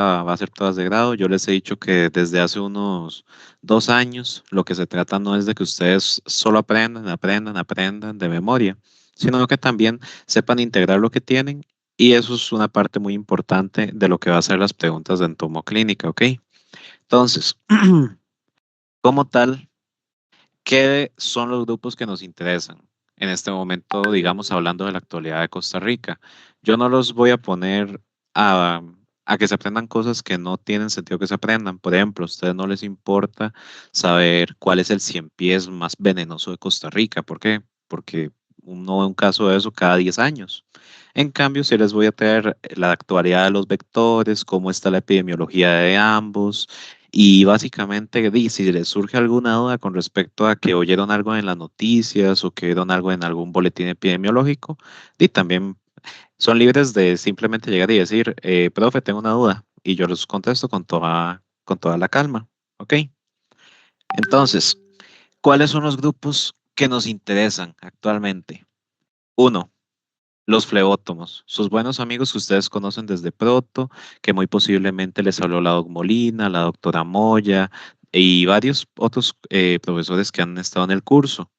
va a ser todas de grado. Yo les he dicho que desde hace unos 2 años lo que se trata no es de que ustedes solo aprendan de memoria, sino que también sepan integrar lo que tienen y eso es una parte muy importante de lo que va a ser las preguntas de entomoclínica, ¿ok? Entonces, como tal, ¿qué son los grupos que nos interesan? En este momento, digamos, hablando de la actualidad de Costa Rica. Yo no los voy a poner a, a que se aprendan cosas que no tienen sentido que se aprendan. Por ejemplo, a ustedes no les importa saber cuál es el cien pies más venenoso de Costa Rica. ¿Por qué? Porque uno ve un caso de eso cada 10 años. En cambio, si les voy a traer la actualidad de los vectores, cómo está la epidemiología de ambos, y básicamente, si les surge alguna duda con respecto a que oyeron algo en las noticias o que vieron algo en algún boletín epidemiológico, y también son libres de simplemente llegar y decir, profe, tengo una duda, y yo les contesto con toda la calma. ¿Ok? Entonces, ¿cuáles son los grupos que nos interesan actualmente? Uno, los flebótomos, sus buenos amigos que ustedes conocen desde Proto, que muy posiblemente les habló la doc Molina, la doctora Moya y varios otros profesores que han estado en el curso.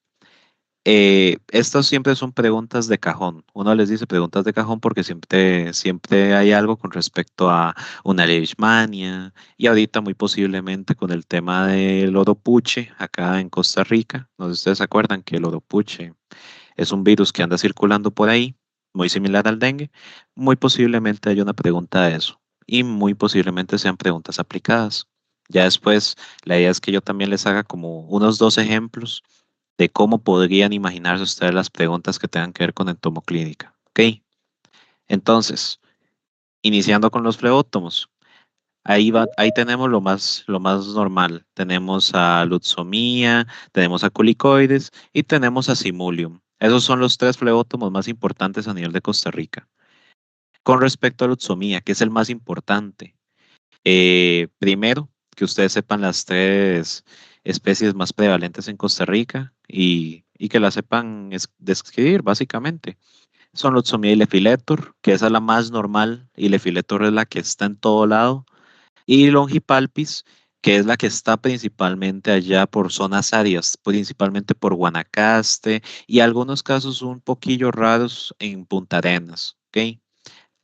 Estas siempre son preguntas de cajón. Uno les dice preguntas de cajón porque siempre hay algo con respecto a una leishmania y ahorita muy posiblemente con el tema del oropuche acá en Costa Rica. No sé si ustedes se acuerdan que el oropuche es un virus que anda circulando por ahí, muy similar al dengue. Muy posiblemente haya una pregunta de eso y muy posiblemente sean preguntas aplicadas. Ya después, la idea es que yo también les haga como unos 2 ejemplos de cómo podrían imaginarse ustedes las preguntas que tengan que ver con entomoclínica. ¿Ok? Entonces, iniciando con los flebótomos. Ahí tenemos lo más normal. Tenemos a Lutzomía, tenemos a Culicoides y tenemos a Simulium. Esos son los tres flebótomos más importantes a nivel de Costa Rica. Con respecto a Lutzomía, que es el más importante, primero, que ustedes sepan las tres especies más prevalentes en Costa Rica y que las sepan describir, básicamente. Son Lutzomía y Lefiletor, que esa es la más normal y Lefiletor es la que está en todo lado y Longipalpis, que es la que está principalmente allá por zonas áreas, principalmente por Guanacaste y algunos casos un poquillo raros en Punta Arenas, ¿ok?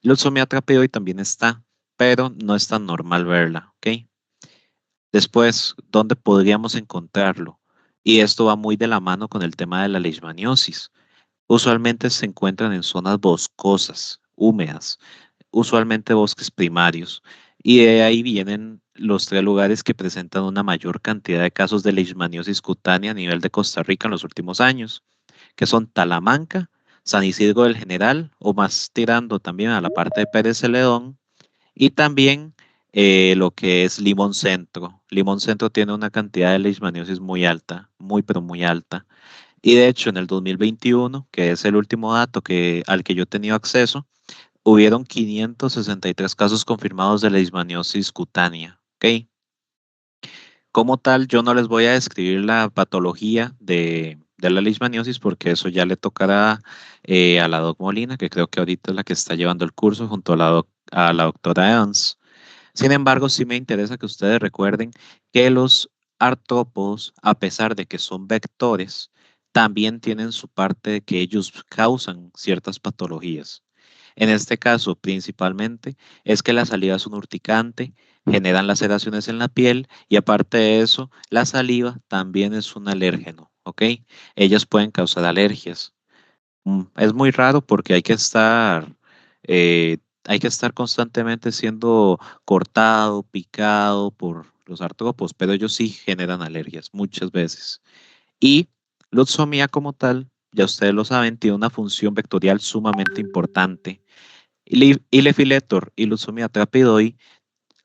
Luxomia trapeoide también está, pero no es tan normal verla, ¿ok? Después, ¿dónde podríamos encontrarlo? Y esto va muy de la mano con el tema de la leishmaniosis. Usualmente se encuentran en zonas boscosas, húmedas, usualmente bosques primarios, y de ahí vienen los tres lugares que presentan una mayor cantidad de casos de leishmaniosis cutánea a nivel de Costa Rica en los últimos años, que son Talamanca, San Isidro del General, o más tirando también a la parte de Pérez Celedón, y también lo que es Limón Centro. Limón Centro tiene una cantidad de leishmaniosis muy alta, muy pero muy alta. Y de hecho, en el 2021, que es el último dato al que yo he tenido acceso, hubieron 563 casos confirmados de leishmaniosis cutánea. ¿Ok? Como tal, yo no les voy a describir la patología de la leishmaniosis porque eso ya le tocará a la doc Molina, que creo que ahorita es la que está llevando el curso junto a a la doctora Evans. Sin embargo, sí me interesa que ustedes recuerden que los artrópodos, a pesar de que son vectores, también tienen su parte de que ellos causan ciertas patologías. En este caso, principalmente, es que la saliva es un urticante, generan laceraciones en la piel y aparte de eso, la saliva también es un alérgeno, ¿ok? Ellas pueden causar alergias. Es muy raro porque hay que estar constantemente siendo cortado, picado por los artrópodos, pero ellos sí generan alergias muchas veces. Y Lutzomía como tal, ya ustedes lo saben, tiene una función vectorial sumamente importante. Y Lefiletor y Lutzomía trapidoide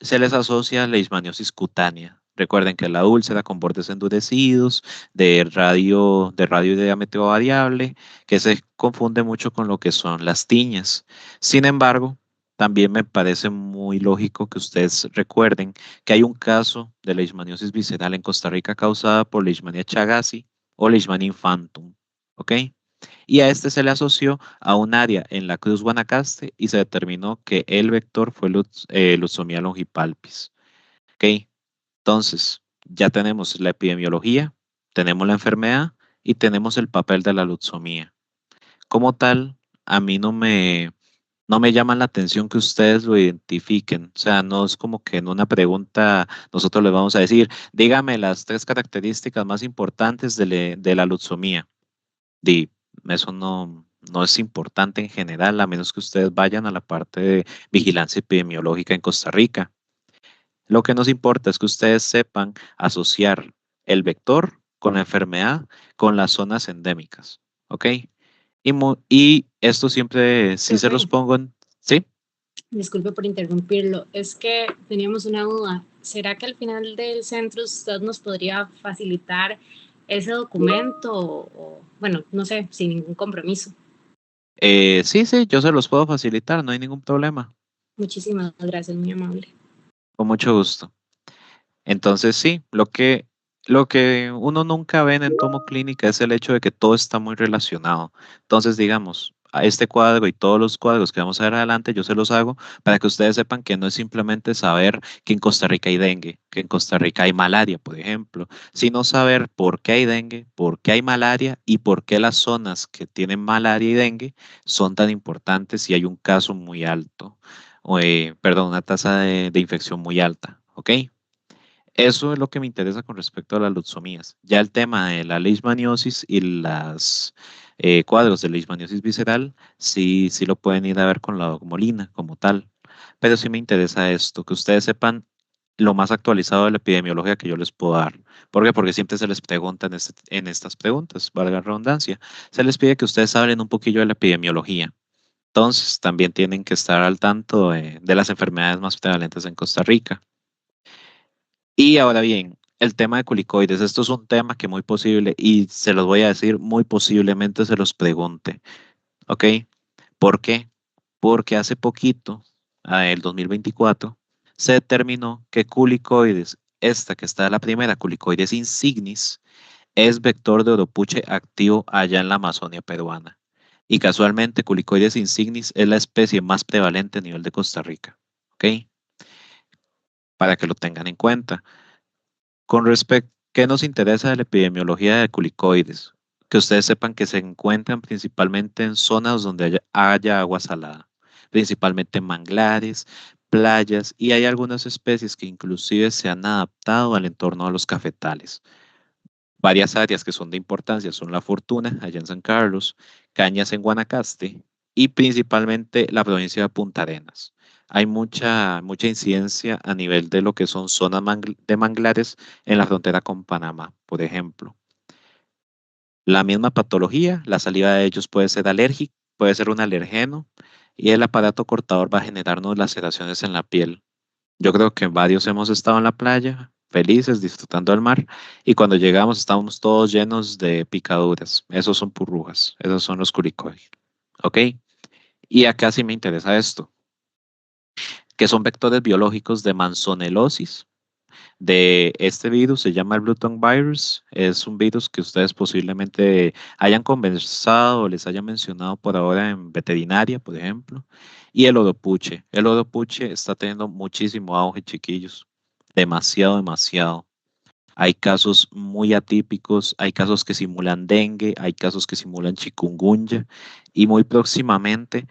se les asocia a la leishmaniosis cutánea. Recuerden que la úlcera con bordes endurecidos, de radio y diámetro variable, que se confunde mucho con lo que son las tiñas. Sin embargo, también me parece muy lógico que ustedes recuerden que hay un caso de leishmaniosis visceral en Costa Rica causada por Leishmania chagassi o Leishmania infantum. ¿Ok? Y a este se le asoció a un área en la cruz Guanacaste y se determinó que el vector fue Lutzomia longipalpis. ¿Ok? Entonces, ya tenemos la epidemiología, tenemos la enfermedad y tenemos el papel de la lutzomía. Como tal, a mí no me llama la atención que ustedes lo identifiquen. O sea, no es como que en una pregunta nosotros les vamos a decir, dígame las tres características más importantes de la lutzomía. Di, eso no es importante en general, a menos que ustedes vayan a la parte de vigilancia epidemiológica en Costa Rica. Lo que nos importa es que ustedes sepan asociar el vector con la enfermedad, con las zonas endémicas. ¿Ok? Y esto siempre, sí se los Profe, pongo en... Sí. disculpe por interrumpirlo. Es que teníamos una duda. ¿Será que al final del centro usted nos podría facilitar ese documento? Bueno, no sé, sin ningún compromiso. Sí, sí, yo se los puedo facilitar, no hay ningún problema. Muchísimas gracias, muy amable. Con mucho gusto. Entonces, sí, lo que uno nunca ve en entomoclínica es el hecho de que todo está muy relacionado. Entonces, digamos, a este cuadro y todos los cuadros que vamos a ver adelante, yo se los hago para que ustedes sepan que no es simplemente saber que en Costa Rica hay dengue, que en Costa Rica hay malaria, por ejemplo, sino saber por qué hay dengue, por qué hay malaria y por qué las zonas que tienen malaria y dengue son tan importantes si hay un caso muy alto, perdón, una tasa de infección muy alta. ¿Ok? Eso es lo que me interesa con respecto a las luxomías. Ya el tema de la leishmaniosis y las cuadros de leishmaniosis visceral, sí, sí lo pueden ir a ver con la dogmolina como tal. Pero sí me interesa esto, que ustedes sepan lo más actualizado de la epidemiología que yo les puedo dar. ¿Por qué? Porque siempre se les pregunta en estas preguntas, valga la redundancia, se les pide que ustedes hablen un poquillo de la epidemiología. Entonces, también tienen que estar al tanto de las enfermedades más prevalentes en Costa Rica. Y ahora bien, el tema de culicoides, esto es un tema que muy posible, y se los voy a decir, muy posiblemente se los pregunte, ¿ok? ¿Por qué? Porque hace poquito, el 2024, se determinó que culicoides, esta que está la primera, culicoides insignis, es vector de oropuche activo allá en la Amazonia peruana. Y casualmente, culicoides insignis es la especie más prevalente a nivel de Costa Rica, ¿ok? Para que lo tengan en cuenta. Con respecto, ¿qué nos interesa de la epidemiología de culicoides? Que ustedes sepan que se encuentran principalmente en zonas donde haya agua salada, principalmente manglares, playas, y hay algunas especies que inclusive se han adaptado al entorno de los cafetales. Varias áreas que son de importancia son La Fortuna, allá en San Carlos, Cañas en Guanacaste y principalmente la provincia de Punta Arenas. Hay mucha incidencia a nivel de lo que son zonas de manglares en la frontera con Panamá, por ejemplo. La misma patología, la saliva de ellos puede ser alérgica, puede ser un alergeno y el aparato cortador va a generarnos laceraciones en la piel. Yo creo que varios hemos estado en la playa, felices, disfrutando del mar, y cuando llegamos estábamos todos llenos de picaduras. Esos son purrujas, esos son los curicoides. ¿Ok? Y acá sí me interesa esto, que son vectores biológicos de manzonelosis. De este virus se llama el Bluetongue virus. Es un virus que ustedes posiblemente hayan conversado o les hayan mencionado por ahora en veterinaria, por ejemplo. Y el odopuche. El odopuche está teniendo muchísimo auge, chiquillos. Demasiado, demasiado. Hay casos muy atípicos, hay casos que simulan dengue, hay casos que simulan chikungunya y muy próximamente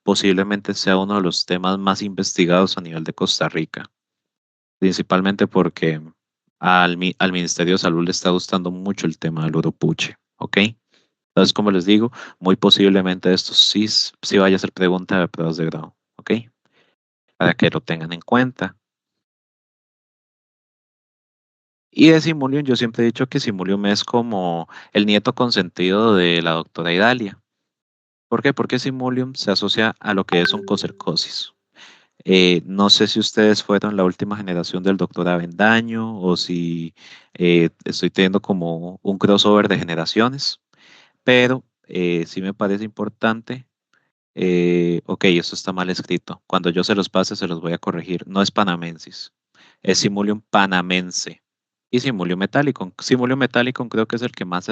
posiblemente sea uno de los temas más investigados a nivel de Costa Rica, principalmente porque al Ministerio de Salud le está gustando mucho el tema del uropuche, ¿ok? Entonces, como les digo, muy posiblemente esto sí vaya a ser pregunta de pruebas de grado, ¿ok? Para que lo tengan en cuenta. Y de Simulium, yo siempre he dicho que Simulium es como el nieto consentido de la doctora Idalia. ¿Por qué? Porque Simulium se asocia a lo que es oncocercosis. No sé si ustedes fueron la última generación del doctor Avendaño o si estoy teniendo como un crossover de generaciones, pero sí me parece importante. Ok, esto está mal escrito. Cuando yo se los pase, se los voy a corregir. No es panamensis, es Simulium panamense. Y Simulio metálico creo que es el que más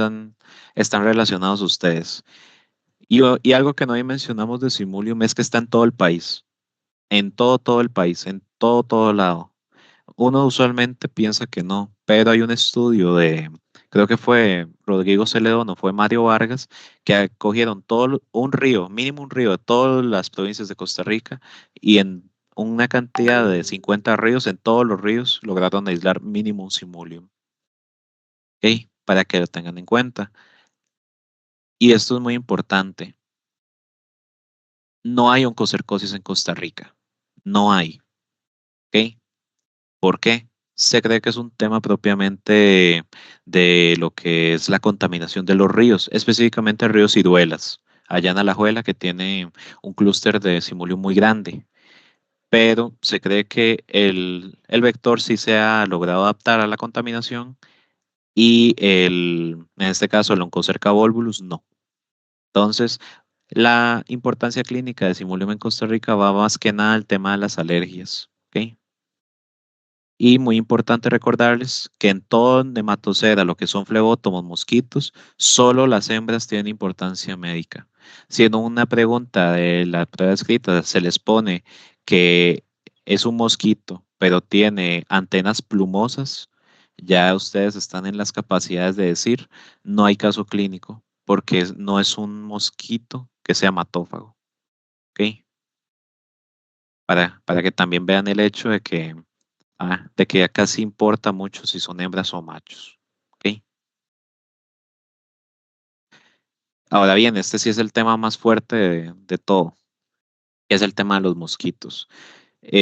están relacionados ustedes. Y algo que no mencionamos de Simulium es que está en todo el país, en todo el país, en todo lado. Uno usualmente piensa que no, pero hay un estudio creo que fue Rodrigo Celedón o fue Mario Vargas, que cogieron un río, mínimo un río de todas las provincias de Costa Rica y en una cantidad de 50 ríos, en todos los ríos lograron aislar mínimo un Simulium. ¿Ok? Para que lo tengan en cuenta. Y esto es muy importante. No hay oncocercosis en Costa Rica. No hay. ¿Ok? ¿Por qué? Se cree que es un tema propiamente de lo que es la contaminación de los ríos, específicamente el río Ciruelas, allá en Alajuela, que tiene un clúster de Simulium muy grande. Pero se cree que el vector sí se ha logrado adaptar a la contaminación y en este caso el Oncocerca volvulus no. Entonces, la importancia clínica de Simulium en Costa Rica va más que nada al tema de las alergias. ¿Ok? Y muy importante recordarles que en todo nematocera, lo que son flebótomos, mosquitos, solo las hembras tienen importancia médica. Si en una pregunta de la prueba escrita se les pone que es un mosquito, pero tiene antenas plumosas, ya ustedes están en las capacidades de decir, no hay caso clínico, porque no es un mosquito que sea matófago. ¿Ok? Para que también vean el hecho de que acá sí importa mucho si son hembras o machos. ¿Ok? Ahora bien, este sí es el tema más fuerte de todo, que es el tema de los mosquitos.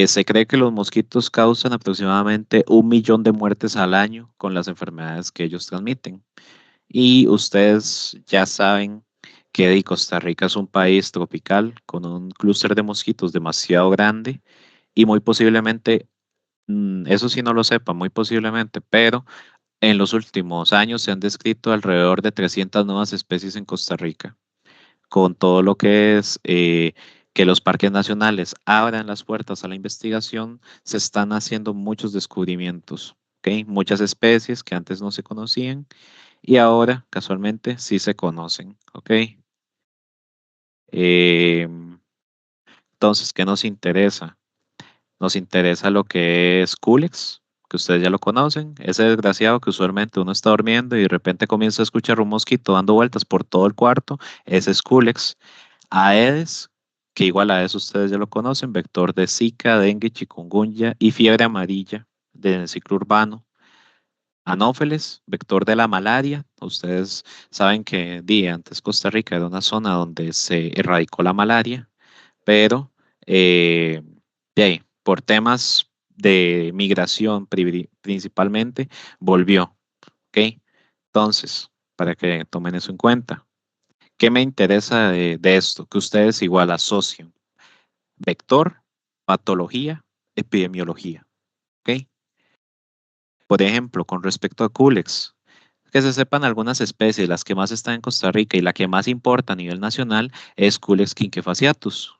Se cree que los mosquitos causan aproximadamente 1 millón de muertes al año con las enfermedades que ellos transmiten. Y ustedes ya saben que Costa Rica es un país tropical con un clúster de mosquitos demasiado grande y muy posiblemente, eso sí no lo sepa, muy posiblemente, pero en los últimos años se han descrito alrededor de 300 nuevas especies en Costa Rica, con todo lo que es que los parques nacionales abran las puertas a la investigación, se están haciendo muchos descubrimientos, ¿ok? Muchas especies que antes no se conocían y ahora casualmente sí se conocen, ¿ok? Eh, entonces, ¿qué nos interesa? Nos interesa lo que es Culex, que ustedes ya lo conocen. Ese desgraciado que usualmente uno está durmiendo y de repente comienza a escuchar un mosquito dando vueltas por todo el cuarto. Ese es Culex. Aedes, que igual a eso ustedes ya lo conocen, vector de Zika, dengue, chikungunya y fiebre amarilla del ciclo urbano. Anófeles, vector de la malaria. Ustedes saben que antes Costa Rica era una zona donde se erradicó la malaria, pero eh, de ahí, por temas de migración principalmente, volvió. ¿Ok? Entonces, para que tomen eso en cuenta. ¿Qué me interesa de esto? Que ustedes igual asocian vector, patología, epidemiología. ¿Ok? Por ejemplo, con respecto a Culex, que se sepan algunas especies, las que más están en Costa Rica y la que más importa a nivel nacional es Culex quinquefasciatus.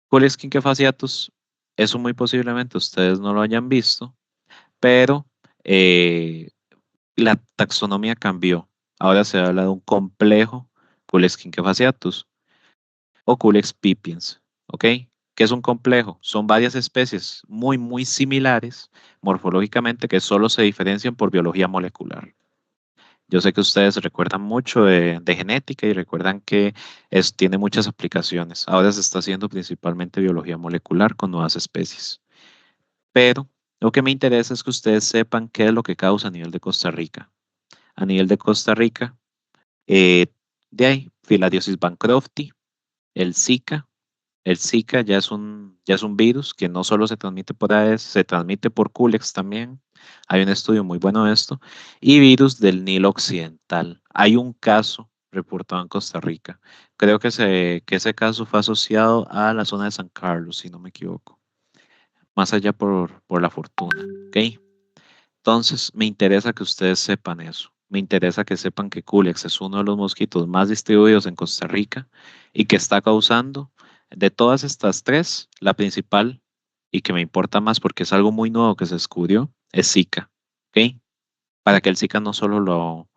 Culex quinquefasciatus, eso muy posiblemente ustedes no lo hayan visto, pero eh, la taxonomía cambió. Ahora se habla de un complejo Culex quinquefasciatus o Culex pipiens, ¿ok? ¿Qué es un complejo? Son varias especies muy similares morfológicamente que solo se diferencian por biología molecular. Yo sé que ustedes recuerdan mucho de genética y recuerdan que tiene muchas aplicaciones. Ahora se está haciendo principalmente biología molecular con nuevas especies. Pero lo que me interesa es que ustedes sepan qué es lo que causa a nivel de Costa Rica. A nivel de Costa Rica, eh, de ahí, Filariasis bancrofti, el Zika. El Zika ya es un virus que no solo se transmite por Aedes, se transmite por Culex también. Hay un estudio muy bueno de esto. Y virus del Nilo Occidental. Hay un caso reportado en Costa Rica. Creo que ese caso fue asociado a la zona de San Carlos, si no me equivoco. Más allá por la fortuna. ¿Ok? Entonces, me interesa que ustedes sepan eso. Me interesa que sepan que Culex es uno de los mosquitos más distribuidos en Costa Rica y que está causando, de todas estas tres, la principal y que me importa más porque es algo muy nuevo que se descubrió, es Zika. ¿ok? Para que el Zika no solo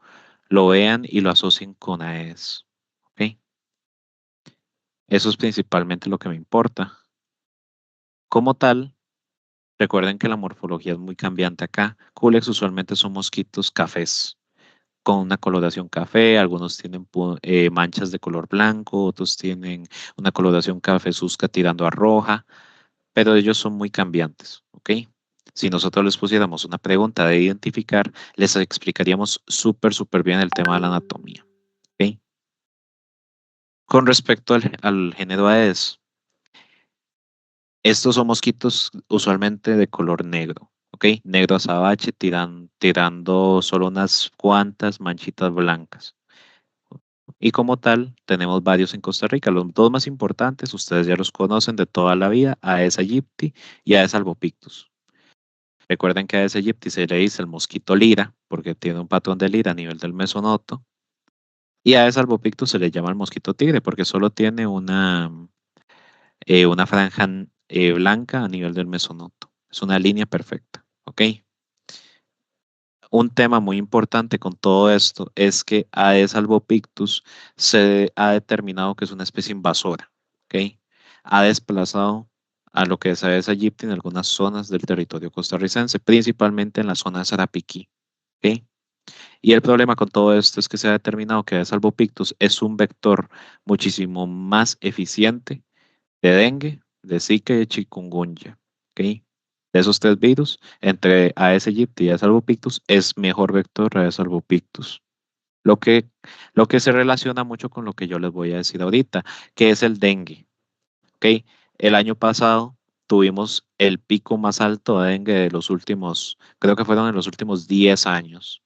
lo vean y lo asocien con Aedes, ¿ok? Eso es principalmente lo que me importa. Como tal, recuerden que la morfología es muy cambiante acá. Culex usualmente son mosquitos cafés, con una coloración café, algunos tienen manchas de color blanco, otros tienen una coloración cafezuzca tirando a roja, pero ellos son muy cambiantes, ¿ok? Si nosotros les pusiéramos una pregunta de identificar, les explicaríamos súper bien el tema de la anatomía, ¿ok? Con respecto al género Aedes, estos son mosquitos usualmente de color negro, ¿ok? Negro azabache tirando solo unas cuantas manchitas blancas. Y como tal, tenemos varios en Costa Rica. Los dos más importantes, ustedes ya los conocen de toda la vida, Aedes aegypti y Aedes albopictus. Recuerden que a Aedes aegypti se le dice el mosquito lira, porque tiene un patrón de lira a nivel del mesonoto. Y a Aedes albopictus se le llama el mosquito tigre, porque solo tiene una franja blanca a nivel del mesonoto. Es una línea perfecta, ¿ok? Un tema muy importante con todo esto es que Aedes albopictus se ha determinado que es una especie invasora, ¿ok? Ha desplazado a lo que es Aedes aegypti en algunas zonas del territorio costarricense, principalmente en la zona de Sarapiquí, ¿ok? Y el problema con todo esto es que se ha determinado que Aedes albopictus es un vector muchísimo más eficiente de dengue, de Zika y de chikungunya, ¿ok? De esos tres virus, entre Aedes aegypti y Aedes albopictus, es mejor vector Aedes albopictus. Lo que, lo que se relaciona mucho con lo que yo les voy a decir ahorita, que es el dengue, ¿ok? El año pasado tuvimos el pico más alto de dengue de los últimos, creo que fueron en los últimos 10 años,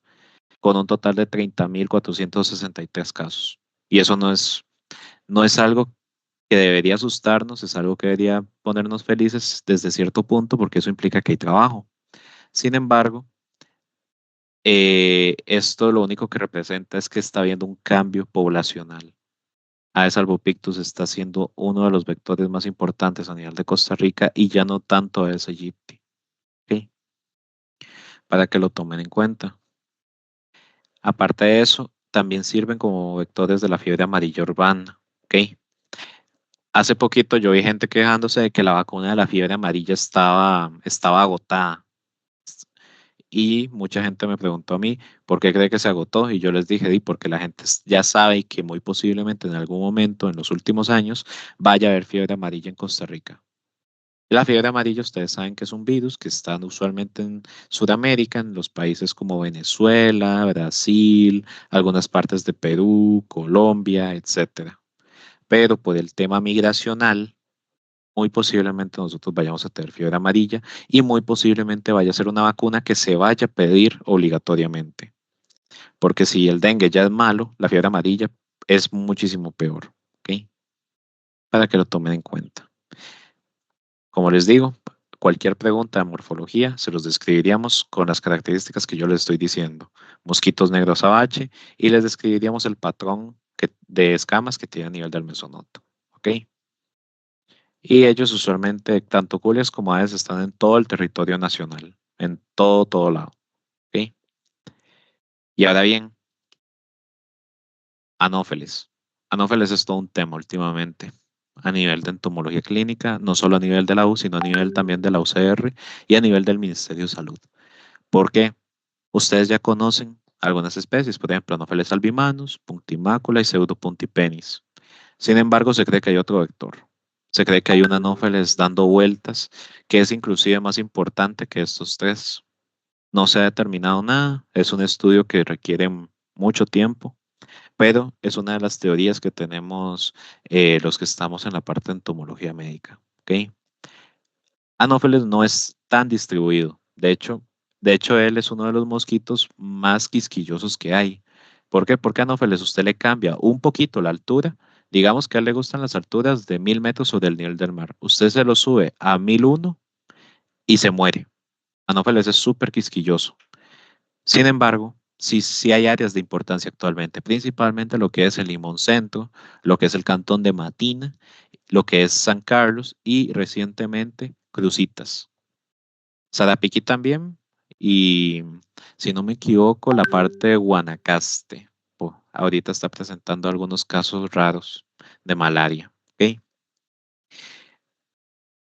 con un total de 30.463 casos. Y eso no es algo que debería asustarnos, es algo que debería ponernos felices desde cierto punto, porque eso implica que hay trabajo. Sin embargo, esto lo único que representa es que está habiendo un cambio poblacional. Aedes albopictus está siendo uno de los vectores más importantes a nivel de Costa Rica y ya no tanto Aedes aegypti, ¿ok? Para que lo tomen en cuenta. Aparte de eso, también sirven como vectores de la fiebre amarilla urbana, ¿ok? Hace poquito yo vi gente quejándose de que la vacuna de la fiebre amarilla estaba agotada. Y mucha gente me preguntó a mí por qué cree que se agotó. Y yo les dije, di, porque la gente ya sabe que muy posiblemente en algún momento en los últimos años vaya a haber fiebre amarilla en Costa Rica. La fiebre amarilla, ustedes saben que es un virus que está usualmente en Sudamérica, en los países como Venezuela, Brasil, algunas partes de Perú, Colombia, etcétera. Pero por el tema migracional, muy posiblemente nosotros vayamos a tener fiebre amarilla y muy posiblemente vaya a ser una vacuna que se vaya a pedir obligatoriamente. Porque si el dengue ya es malo, la fiebre amarilla es muchísimo peor, ¿ok? Para que lo tomen en cuenta. Como les digo, cualquier pregunta de morfología se los describiríamos con las características que yo les estoy diciendo. Mosquitos negros abache y les describiríamos el patrón de escamas que tiene a nivel del mesonoto, ¿ok? Y ellos usualmente, tanto culias como aves, están en todo el territorio nacional, en todo lado, ¿ok? Y ahora bien, anófeles. Anófeles es todo un tema últimamente a nivel de entomología clínica, no solo a nivel de la U, sino a nivel también de la UCR y a nivel del Ministerio de Salud. ¿Por qué? Ustedes ya conocen algunas especies, por ejemplo, Anopheles albimanus, Punctimacula y Pseudopuntipenis. Sin embargo, se cree que hay otro vector. Se cree que hay un Anopheles dando vueltas, que es inclusive más importante que estos tres. No se ha determinado nada, es un estudio que requiere mucho tiempo, pero es una de las teorías que tenemos los que estamos en la parte de entomología médica. ¿Ok? Anopheles no es tan distribuido. De hecho, él es uno de los mosquitos más quisquillosos que hay. ¿Por qué? Porque a Anopheles usted le cambia un poquito la altura. Digamos que a él le gustan las alturas de 1.000 metros sobre el nivel del mar. Usted se lo sube a 1.001 y se muere. Anopheles es súper quisquilloso. Sin embargo, sí hay áreas de importancia actualmente, principalmente lo que es el Limón Centro, lo que es el Cantón de Matina, lo que es San Carlos y recientemente Cruzitas. Sarapiquí también y si no me equivoco, la parte de Guanacaste. Ahorita está presentando algunos casos raros de malaria. ¿Ok?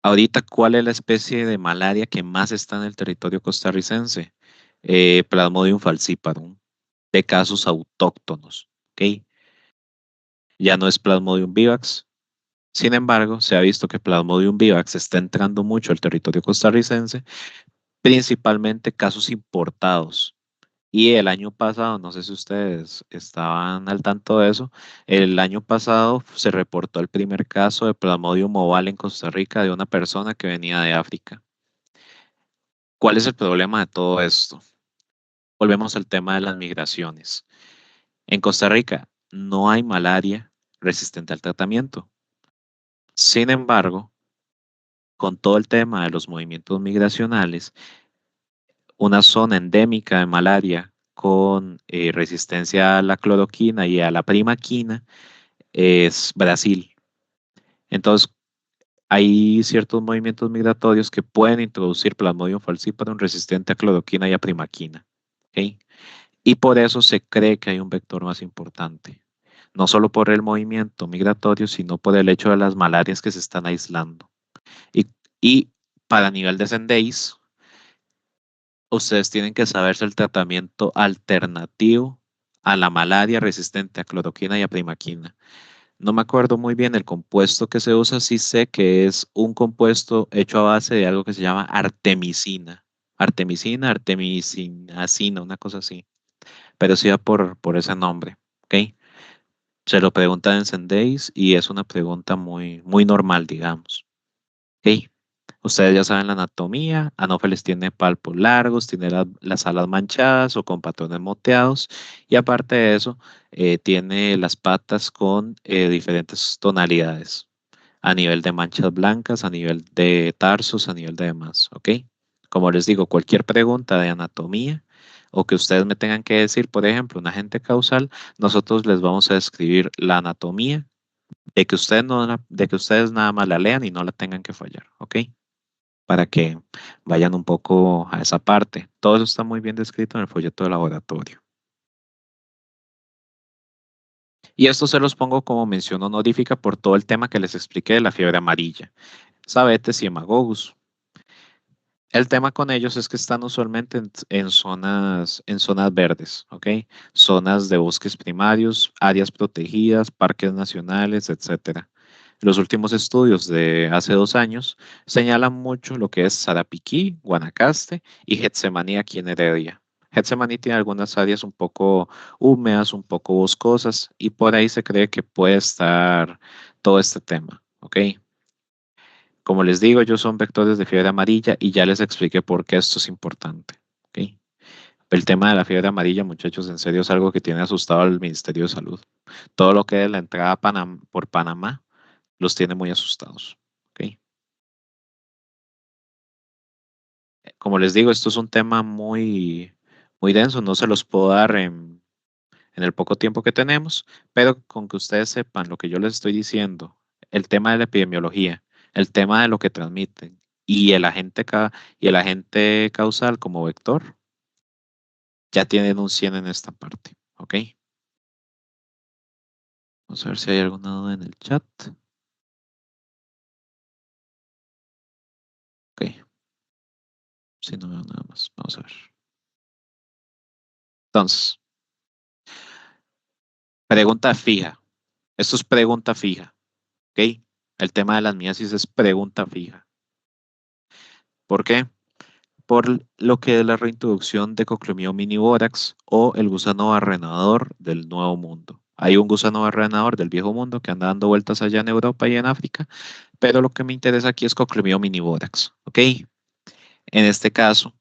Ahorita, ¿cuál es la especie de malaria que más está en el territorio costarricense? Plasmodium falciparum, de casos autóctonos. ¿Ok? Ya no es Plasmodium vivax. Sin embargo, se ha visto que Plasmodium vivax está entrando mucho al territorio costarricense, principalmente casos importados. Y el año pasado, no sé si ustedes estaban al tanto de eso, el año pasado se reportó el primer caso de Plasmodium ovale en Costa Rica de una persona que venía de África. ¿Cuál es el problema de todo esto? Volvemos al tema de las migraciones. En Costa Rica no hay malaria resistente al tratamiento. Sin embargo, con todo el tema de los movimientos migracionales, una zona endémica de malaria con resistencia a la cloroquina y a la primaquina es Brasil. Entonces, hay ciertos movimientos migratorios que pueden introducir Plasmodium falciparum resistente a cloroquina y a primaquina. ¿Ok? Y por eso se cree que hay un vector más importante. No solo por el movimiento migratorio, sino por el hecho de las malarias que se están aislando. Y, y para nivel de Sendeis, ustedes tienen que saberse el tratamiento alternativo a la malaria resistente a cloroquina y a primaquina. No me acuerdo muy bien el compuesto que se usa, sí sé que es un compuesto hecho a base de algo que se llama artemisina. Artemisina, artemisinacina, una cosa así. Pero sí va por ese nombre, ¿ok? Se lo preguntan en Sendeis y es una pregunta muy, muy normal, digamos. ¿Ok? Ustedes ya saben la anatomía. Anófeles tiene palpos largos, tiene las alas manchadas o con patrones moteados. Y aparte de eso, tiene las patas con diferentes tonalidades. A nivel de manchas blancas, a nivel de tarsos, a nivel de demás. ¿Ok? Como les digo, cualquier pregunta de anatomía o que ustedes me tengan que decir, por ejemplo, un agente causal, nosotros les vamos a describir la anatomía de que ustedes, no, de que ustedes nada más la lean y no la tengan que fallar. ¿Ok? Para que vayan un poco a esa parte. Todo eso está muy bien descrito en el folleto de laboratorio. Y esto se los pongo como mención honorífica por todo el tema que les expliqué de la fiebre amarilla, Sabetes y hemagogus. El tema con ellos es que están usualmente en zonas verdes, ¿ok? Zonas de bosques primarios, áreas protegidas, parques nacionales, etcétera. Los últimos estudios de hace 2 años señalan mucho lo que es Sarapiquí, Guanacaste y Getsemaní aquí en Heredia. Getsemaní tiene algunas áreas un poco húmedas, un poco boscosas y por ahí se cree que puede estar todo este tema, ¿ok? Como les digo, ellos son vectores de fiebre amarilla y ya les expliqué por qué esto es importante, ¿ok? El tema de la fiebre amarilla, muchachos, en serio es algo que tiene asustado al Ministerio de Salud. Todo lo que es la entrada a por Panamá los tiene muy asustados. ¿Ok? Como les digo, esto es un tema muy, muy denso, no se los puedo dar en el poco tiempo que tenemos, pero con que ustedes sepan lo que yo les estoy diciendo, el tema de la epidemiología, el tema de lo que transmiten y el agente causal como vector, ya tienen un 100 en esta parte. ¿Ok? Vamos a ver si hay alguna duda en el chat. Ok, si no veo nada más, vamos a ver. Entonces, pregunta fija. Esto es pregunta fija. ¿Ok? El tema de las miasis es pregunta fija. ¿Por qué? Por lo que es la reintroducción de Coclomium miniborax o el gusano barrenador del Nuevo Mundo. Hay un gusano barrenador del Viejo Mundo que anda dando vueltas allá en Europa y en África, pero lo que me interesa aquí es Coclomium miniborax. ¿Ok? En este caso,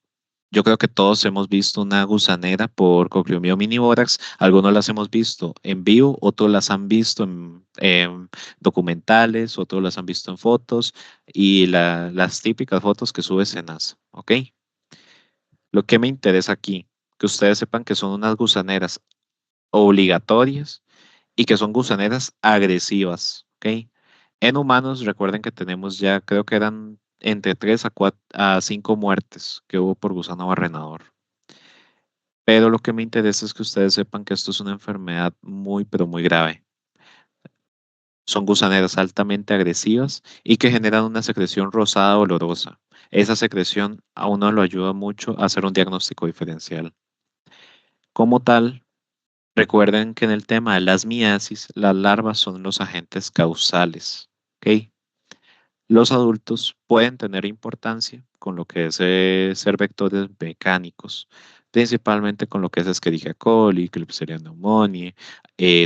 yo creo que todos hemos visto una gusanera por Coclomium miniborax. Algunos las hemos visto en vivo, otros las han visto en documentales, otros las han visto en fotos y las típicas fotos que sube Senasa. ¿Ok? Lo que me interesa aquí, que ustedes sepan que son unas gusaneras obligatorias y que son gusaneras agresivas. ¿Ok? En humanos, recuerden que tenemos ya, creo que eran entre 3 a 5 muertes que hubo por gusano barrenador. Pero lo que me interesa es que ustedes sepan que esto es una enfermedad muy, pero muy grave. Son gusaneras altamente agresivas y que generan una secreción rosada olorosa. Esa secreción a uno lo ayuda mucho a hacer un diagnóstico diferencial. Como tal, recuerden que en el tema de las miasis, las larvas son los agentes causales. ¿Ok? Los adultos pueden tener importancia con lo que es ser vectores mecánicos, principalmente con lo que es Escherichia coli, Klebsiella pneumoniae,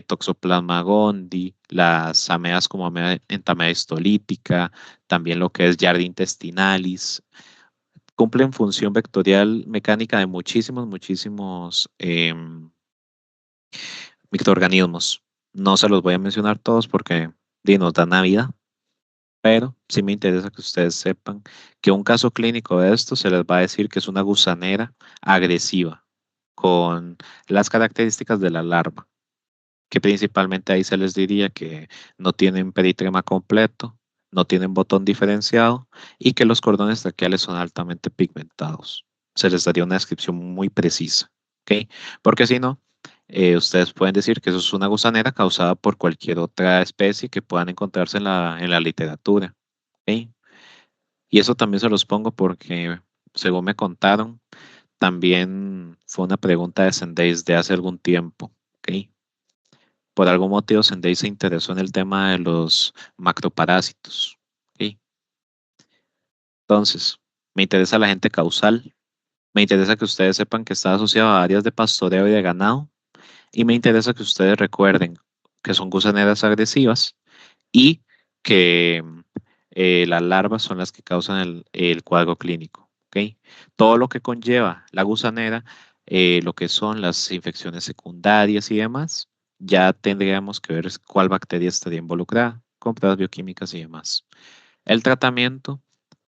Toxoplasma gondii, las ameas como entamea histolítica, también lo que es Yardia intestinalis. Cumplen función vectorial mecánica de muchísimos microorganismos. No se los voy a mencionar todos porque nos dan la vida, pero sí me interesa que ustedes sepan que un caso clínico de esto se les va a decir que es una gusanera agresiva con las características de la larva, que principalmente ahí se les diría que no tienen peritrema completo, no tienen botón diferenciado y que los cordones traqueales son altamente pigmentados. Se les daría una descripción muy precisa, ¿ok? Porque si no, ustedes pueden decir que eso es una gusanera causada por cualquier otra especie que puedan encontrarse en la literatura, ¿ok? Y eso también se los pongo porque, según me contaron, también fue una pregunta de Sendeis de hace algún tiempo, ¿ok? Por algún motivo, Sendeis se interesó en el tema de los macroparásitos, ¿ok? Entonces, me interesa la gente causal, me interesa que ustedes sepan que está asociado a áreas de pastoreo y de ganado, y me interesa que ustedes recuerden que son gusaneras agresivas y que las larvas son las que causan el cuadro clínico. ¿Ok? Todo lo que conlleva la gusanera, lo que son las infecciones secundarias y demás, ya tendríamos que ver cuál bacteria estaría involucrada, con pruebas bioquímicas y demás. El tratamiento,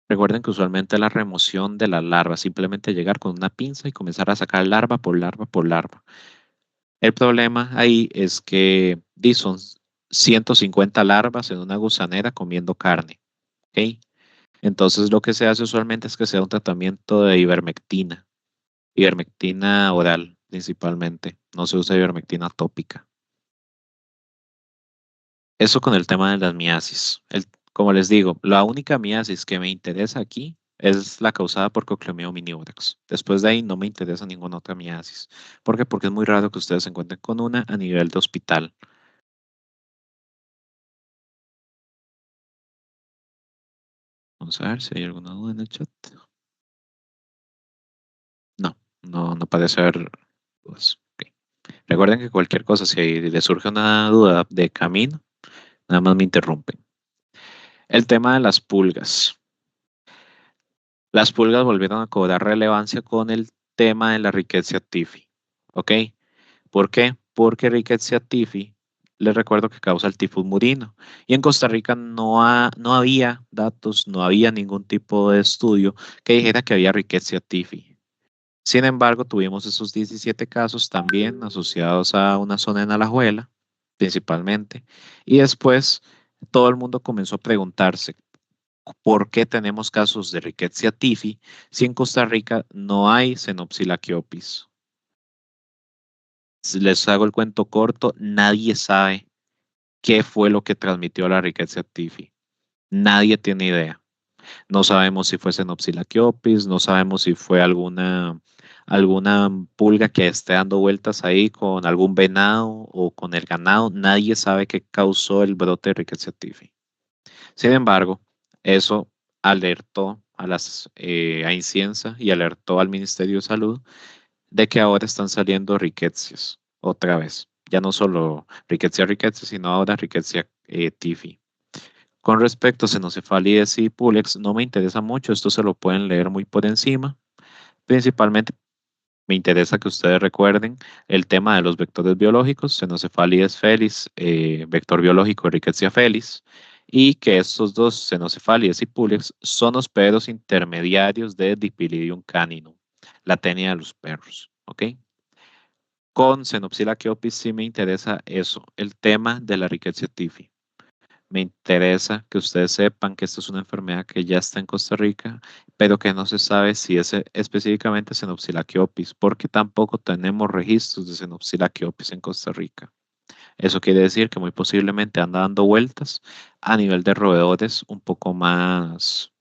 recuerden que usualmente la remoción de la larva, simplemente llegar con una pinza y comenzar a sacar larva por larva por larva. El problema ahí es que son 150 larvas en una gusanera comiendo carne. ¿Ok? Entonces lo que se hace usualmente es que sea un tratamiento de ivermectina oral principalmente. No se usa ivermectina tópica. Eso con el tema de las miasis. Como les digo, la única miasis que me interesa aquí es la causada por Cochleumium omnivores. Después de ahí no me interesa ninguna otra miasis. ¿Por qué? Porque es muy raro que ustedes se encuentren con una a nivel de hospital. Vamos a ver si hay alguna duda en el chat. No, no parece haber dudas. Ok. Recuerden que cualquier cosa, si les surge una duda de camino, nada más me interrumpen. El tema de las pulgas. Las pulgas volvieron a cobrar relevancia con el tema de la Rickettsia tifi. ¿Ok? ¿Por qué? Porque Rickettsia tifi, les recuerdo que causa el tifus murino. Y en Costa Rica no había datos, no había ningún tipo de estudio que dijera que había Rickettsia tifi. Sin embargo, tuvimos esos 17 casos también asociados a una zona en Alajuela, principalmente. Y después todo el mundo comenzó a preguntarse por qué tenemos casos de Rickettsia tifi si en Costa Rica no hay Xenopsila quiopis. Si les hago el cuento corto, nadie sabe qué fue lo que transmitió la Rickettsia tifi. Nadie tiene idea. No sabemos si fue Xenopsila quiopis, no sabemos si fue alguna pulga que esté dando vueltas ahí con algún venado o con el ganado. Nadie sabe qué causó el brote de Rickettsia tifi. Sin embargo, eso alertó a Inciensa y alertó al Ministerio de Salud de que ahora están saliendo riquecias otra vez. Ya no solo riquecia, sino ahora Rickettsia tifi. Con respecto a Xenocefalides y Pulex, no me interesa mucho, esto se lo pueden leer muy por encima. Principalmente me interesa que ustedes recuerden el tema de los vectores biológicos, Xenocefalides felis, vector biológico Rickettsia felis, y que estos dos, Xenocefalides y Pulex, son hospederos intermediarios de Dipylidium caninum, la tenia de los perros. ¿Ok? Con Xenopsila quiopis sí me interesa eso, el tema de la Rickettsia tifi. Me interesa que ustedes sepan que esta es una enfermedad que ya está en Costa Rica, pero que no se sabe si es específicamente Xenopsilaquiopis, porque tampoco tenemos registros de Xenopsilaquiopis en Costa Rica. Eso quiere decir que muy posiblemente anda dando vueltas a nivel de roedores un poco más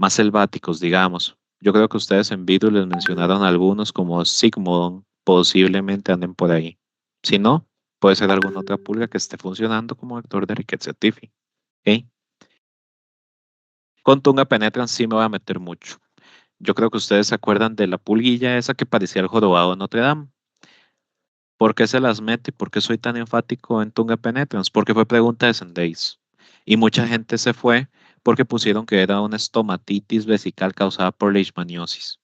selváticos, digamos. Yo creo que ustedes en video les mencionaron algunos como Sigmodon, posiblemente anden por ahí. Si no, puede ser alguna otra pulga que esté funcionando como vector de Rickettsia tifi. ¿Ok? Con Tunga penetran sí me voy a meter mucho. Yo creo que ustedes se acuerdan de la pulguilla esa que parecía el jorobado de Notre Dame. ¿Por qué se las meto y por qué soy tan enfático en Tunga penetrans? Porque fue pregunta de Sendeis. Y mucha gente se fue porque pusieron que era una estomatitis vesical causada por leishmaniosis.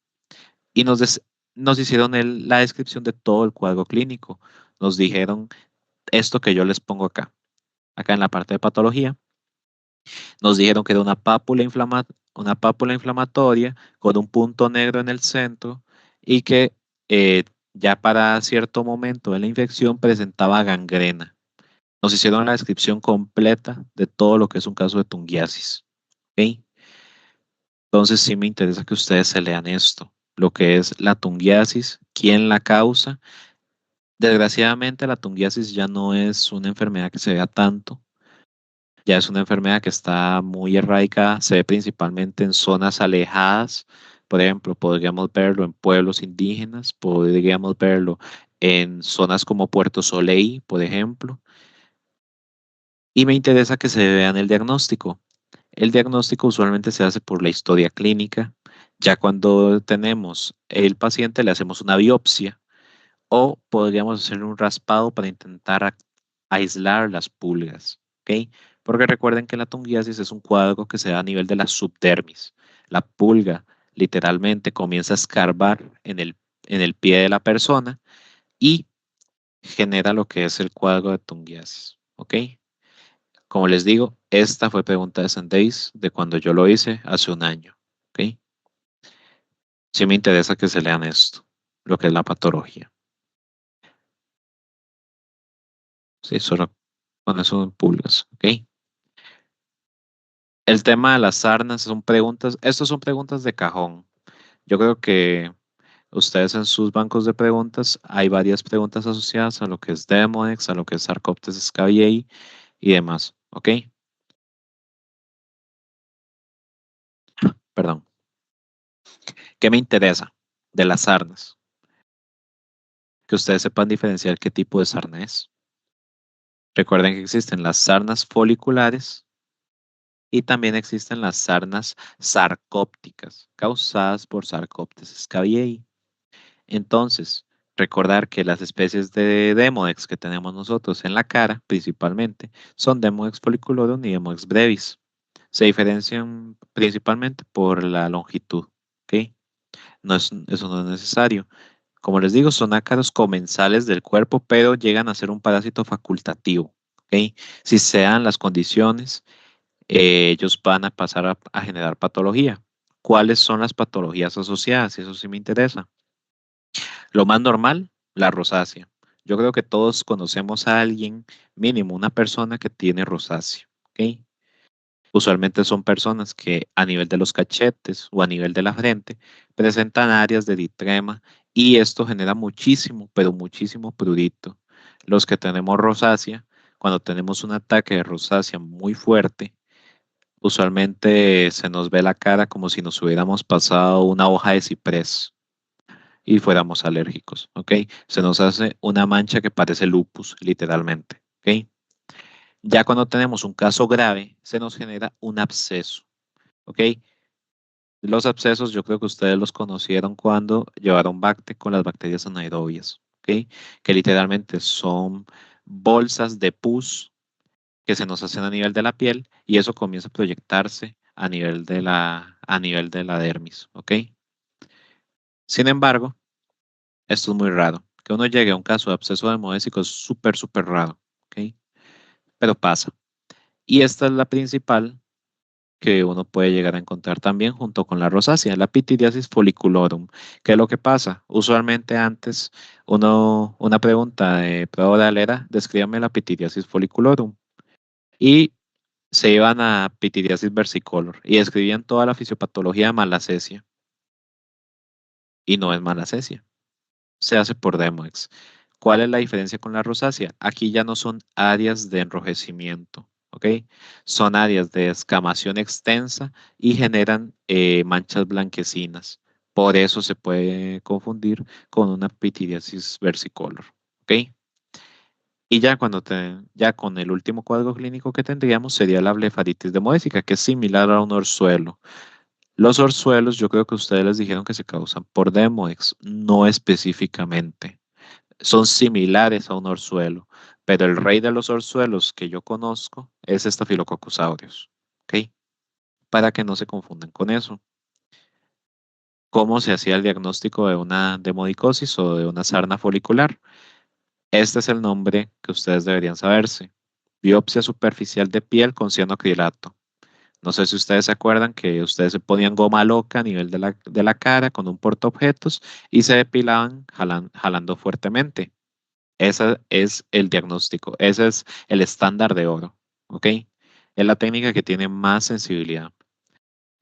Y nos hicieron la descripción de todo el cuadro clínico. Nos dijeron esto que yo les pongo acá. Acá en la parte de patología. Nos dijeron que era una pápula inflamatoria con un punto negro en el centro y que ya para cierto momento de la infección presentaba gangrena. Nos hicieron la descripción completa de todo lo que es un caso de tungiasis. ¿Ok? Entonces sí me interesa que ustedes se lean esto, lo que es la tungiasis, quién la causa. Desgraciadamente la tungiasis ya no es una enfermedad que se vea tanto. Ya es una enfermedad que está muy erradicada, se ve principalmente en zonas alejadas. Por ejemplo, podríamos verlo en pueblos indígenas, podríamos verlo en zonas como Puerto Soleil, por ejemplo. Y me interesa que se vean el diagnóstico. El diagnóstico usualmente se hace por la historia clínica. Ya cuando tenemos el paciente le hacemos una biopsia o podríamos hacerle un raspado para intentar aislar las pulgas, ¿ok? Porque recuerden que la tungiasis es un cuadro que se da a nivel de la subdermis. La pulga literalmente comienza a escarbar en el pie de la persona y genera lo que es el cuadro de tungiasis, ¿ok? Como les digo, esta fue pregunta de Sandeis de cuando yo lo hice hace un año, ¿ok? Sí me interesa que se lean esto, lo que es la patología. Sí, solo con eso en pulgas, ¿ok? El tema de las sarnas son preguntas, estas son preguntas de cajón. Yo creo que ustedes en sus bancos de preguntas hay varias preguntas asociadas a lo que es Demodex, a lo que es Sarcoptes scabiei y demás, ¿ok? Perdón. ¿Qué me interesa de las sarnas? Que ustedes sepan diferenciar qué tipo de sarna es. Recuerden que existen las sarnas foliculares y también existen las sarnas sarcópticas causadas por Sarcoptes scabiei. Entonces, recordar que las especies de Demodex que tenemos nosotros en la cara, principalmente, son Demodex folliculorum y Demodex brevis. Se diferencian principalmente por la longitud, ¿ok? Eso no es necesario. Como les digo, son ácaros comensales del cuerpo, pero llegan a ser un parásito facultativo, ¿ok? Si se dan las condiciones, ellos van a pasar a generar patología. ¿Cuáles son las patologías asociadas? Eso sí me interesa. Lo más normal, la rosácea. Yo creo que todos conocemos a alguien, mínimo una persona que tiene rosácea, ¿ok? Usualmente son personas que a nivel de los cachetes o a nivel de la frente presentan áreas de eritrema y esto genera muchísimo, pero muchísimo prurito. Los que tenemos rosácea, cuando tenemos un ataque de rosácea muy fuerte, usualmente se nos ve la cara como si nos hubiéramos pasado una hoja de ciprés y fuéramos alérgicos, ¿ok? Se nos hace una mancha que parece lupus, literalmente, ¿ok? Ya cuando tenemos un caso grave, se nos genera un absceso, ¿ok? Los abscesos yo creo que ustedes los conocieron cuando llevaron Bacte con las bacterias anaerobias, ¿ok? Que literalmente son bolsas de pus que se nos hacen a nivel de la piel y eso comienza a proyectarse a nivel de la dermis, ¿ok? Sin embargo, esto es muy raro. Que uno llegue a un caso de absceso demodésico es súper, súper raro, ¿ok? Pero pasa. Y esta es la principal que uno puede llegar a encontrar también junto con la rosácea, la pityriasis folliculorum. ¿Qué es lo que pasa? Usualmente antes, una pregunta de prueba oral era, descríbame la pityriasis folliculorum. Y se iban a pityriasis versicolor y describían toda la fisiopatología de malacesia. Y no es malacesia, se hace por Demodex. ¿Cuál es la diferencia con la rosácea? Aquí ya no son áreas de enrojecimiento, ¿ok? Son áreas de escamación extensa y generan manchas blanquecinas. Por eso se puede confundir con una pityriasis versicolor, ¿ok? Y ya ya con el último cuadro clínico que tendríamos sería la blefaritis demodésica, que es similar a un orzuelo. Los orzuelos, yo creo que ustedes les dijeron que se causan por Demodex, no específicamente. Son similares a un orzuelo, pero el rey de los orzuelos que yo conozco es Staphylococcus aureus, ¿ok? Para que no se confundan con eso. ¿Cómo se hacía el diagnóstico de una demodicosis o de una sarna folicular? Este es el nombre que ustedes deberían saberse. Biopsia superficial de piel con cianocrilato. No sé si ustedes se acuerdan que ustedes se ponían goma loca a nivel de la cara con un portaobjetos y se depilaban jalando fuertemente. Ese es el diagnóstico, ese es el estándar de oro, ¿ok? Es la técnica que tiene más sensibilidad.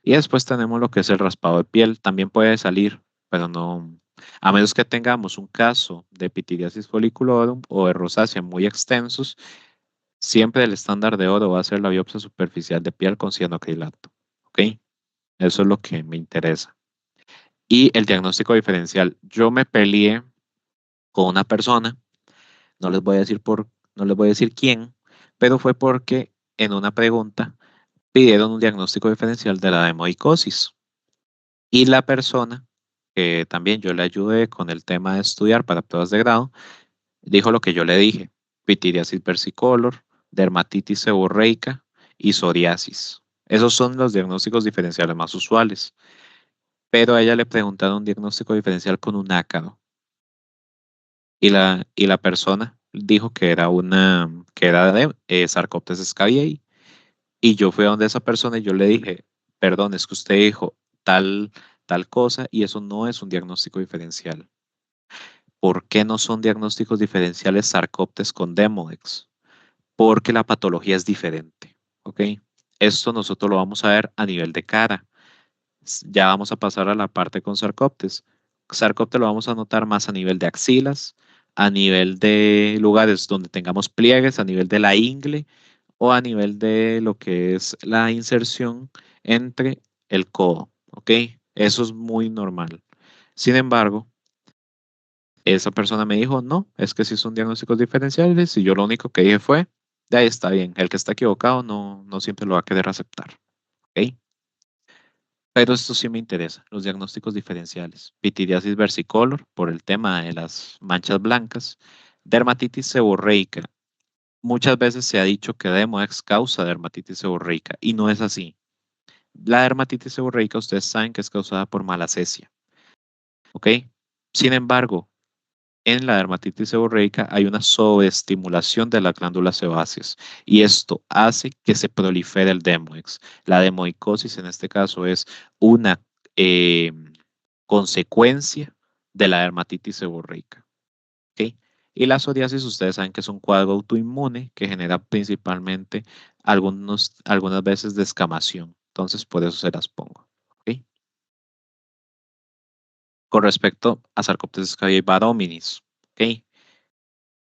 Y después tenemos lo que es el raspado de piel. También puede salir, pero no, a menos que tengamos un caso de pityriasis folliculorum o de rosácea muy extensos, siempre el estándar de oro va a ser la biopsia superficial de piel con cianoacrilato, ¿ok? Eso es lo que me interesa. Y el diagnóstico diferencial. Yo me peleé con una persona, no les voy a decir no les voy a decir quién, pero fue porque en una pregunta pidieron un diagnóstico diferencial de la demodicosis. Y la persona, que también yo le ayudé con el tema de estudiar para pruebas de grado, dijo lo que yo le dije: pityriasis versicolor, dermatitis seborreica y psoriasis. Esos son los diagnósticos diferenciales más usuales. Pero a ella le preguntaron un diagnóstico diferencial con un ácaro y la persona dijo que era de Sarcoptes scabiei. Y yo fui a donde esa persona y yo le dije: perdón, es que usted dijo tal, tal cosa y eso no es un diagnóstico diferencial. ¿Por qué no son diagnósticos diferenciales Sarcoptes con Demodex? Porque la patología es diferente, ¿ok? Esto nosotros lo vamos a ver a nivel de cara. Ya vamos a pasar a la parte con Sarcoptes. Sarcoptes lo vamos a notar más a nivel de axilas, a nivel de lugares donde tengamos pliegues, a nivel de la ingle o a nivel de lo que es la inserción entre el codo, ¿ok? Eso es muy normal. Sin embargo, esa persona me dijo: no, es que sí son diagnósticos diferenciales y yo lo único que dije fue: de ahí está bien, el que está equivocado no siempre lo va a querer aceptar, ¿ok? Pero esto sí me interesa, los diagnósticos diferenciales. Pityriasis versicolor por el tema de las manchas blancas, dermatitis seborreica. Muchas veces se ha dicho que Demodex causa dermatitis seborreica y no es así. La dermatitis seborreica ustedes saben que es causada por malacesia, ¿ok? Sin embargo, en la dermatitis seborreica hay una sobreestimulación de las glándulas sebáceas y esto hace que se prolifere el Demodex. La demodicosis en este caso es una eh, consecuencia de la dermatitis seborreica, ¿ok? Y la psoriasis, ustedes saben que es un cuadro autoinmune que genera principalmente algunas veces descamación. Entonces, por eso se las pongo, ¿ok? Con respecto a Sarcoptes scabiei barominis, ¿ok?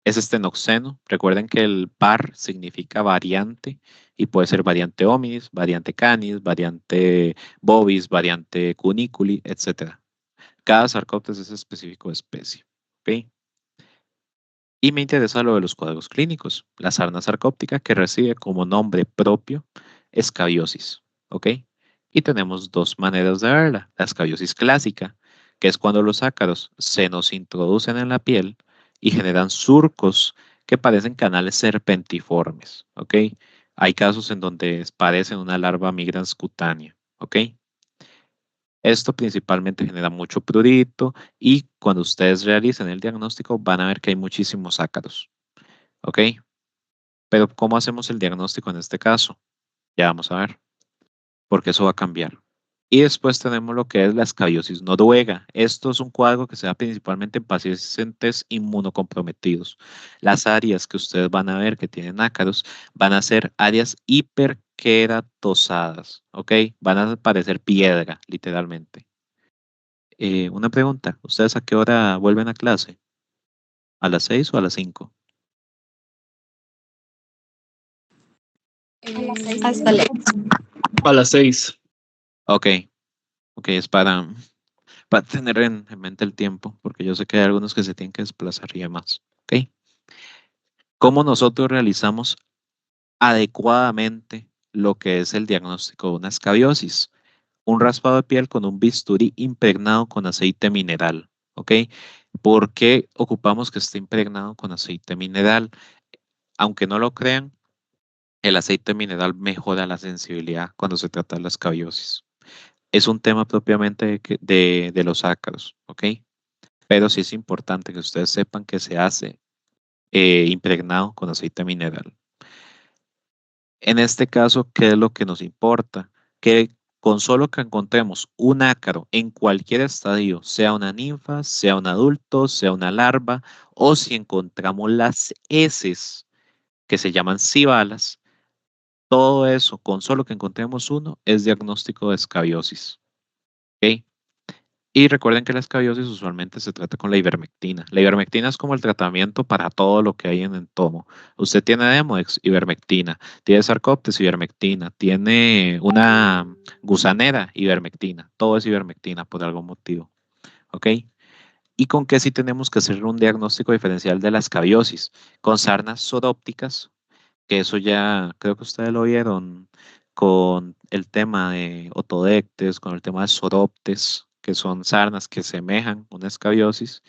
Es estenoxeno. Recuerden que el bar significa variante y puede ser variante hominis, variante canis, variante bovis, variante cuniculi, etc. Cada Sarcoptes es específico de especie, ¿ok? Y me interesa lo de los cuadros clínicos. La sarna sarcóptica que recibe como nombre propio escabiosis, ¿ok? Y tenemos dos maneras de verla. La escabiosis clásica, que es cuando los ácaros se nos introducen en la piel y generan surcos que parecen canales serpentiformes, ¿ok? Hay casos en donde parecen una larva migrans cutánea, ¿ok? Esto principalmente genera mucho prurito y cuando ustedes realicen el diagnóstico van a ver que hay muchísimos ácaros, ¿ok? Pero ¿cómo hacemos el diagnóstico en este caso? Ya vamos a ver, porque eso va a cambiar. Y después tenemos lo que es la escabiosis noruega. Esto es un cuadro que se da principalmente en pacientes inmunocomprometidos. Las áreas que ustedes van a ver que tienen ácaros van a ser áreas hiperkeratosadas, ¿ok? Van a parecer piedra, literalmente. Una pregunta, ¿ustedes a qué hora vuelven a clase? ¿A las 6 o a las 5? Hasta la A las 6. Ok, ok, es para tener en mente el tiempo, porque yo sé que hay algunos que se tienen que desplazar y demás, ¿ok? ¿Cómo nosotros realizamos adecuadamente lo que es el diagnóstico de una escabiosis? Un raspado de piel con un bisturí impregnado con aceite mineral, ¿ok? ¿Por qué ocupamos que esté impregnado con aceite mineral? Aunque no lo crean, el aceite mineral mejora la sensibilidad cuando se trata de la escabiosis. Es un tema propiamente de los ácaros, ¿ok? Pero sí es importante que ustedes sepan que se hace impregnado con aceite mineral. En este caso, ¿qué es lo que nos importa? Que con solo que encontremos un ácaro en cualquier estadio, sea una ninfa, sea un adulto, sea una larva, o si encontramos las heces que se llaman cibalas, todo eso, con solo que encontremos uno, es diagnóstico de escabiosis. ¿Ok? Y recuerden que la escabiosis usualmente se trata con la ivermectina. La ivermectina es como el tratamiento para todo lo que hay en el tomo. Usted tiene Demodex, ivermectina. Tiene Sarcoptes, ivermectina. Tiene una gusanera, ivermectina. Todo es ivermectina por algún motivo. ¿Ok? ¿Y con qué sí tenemos que hacer un diagnóstico diferencial de la escabiosis? Con sarnas sorópticas, que eso ya creo que ustedes lo vieron con el tema de otodectes, con el tema de soroptes, que son sarnas que semejan una escabiosis,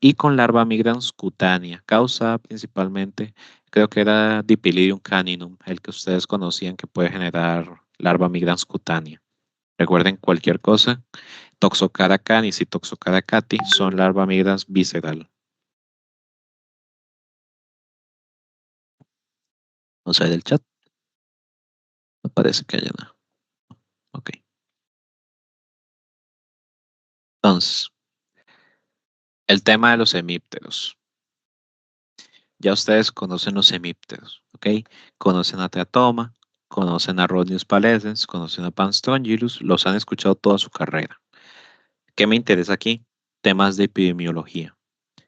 y con larva migrans cutánea, causada principalmente, creo que era Dipylidium caninum, el que ustedes conocían que puede generar larva migrans cutánea. Recuerden cualquier cosa, Toxocara canis y Toxocara cati son larva migrans visceral. O sea, del chat, no parece que haya nada. Ok. Entonces, el tema de los hemípteros. Ya ustedes conocen los hemípteros, ¿ok? Conocen a Teatoma, conocen a Rhodnius palescens, conocen a Panstrongylus, los han escuchado toda su carrera. ¿Qué me interesa aquí? Temas de epidemiología.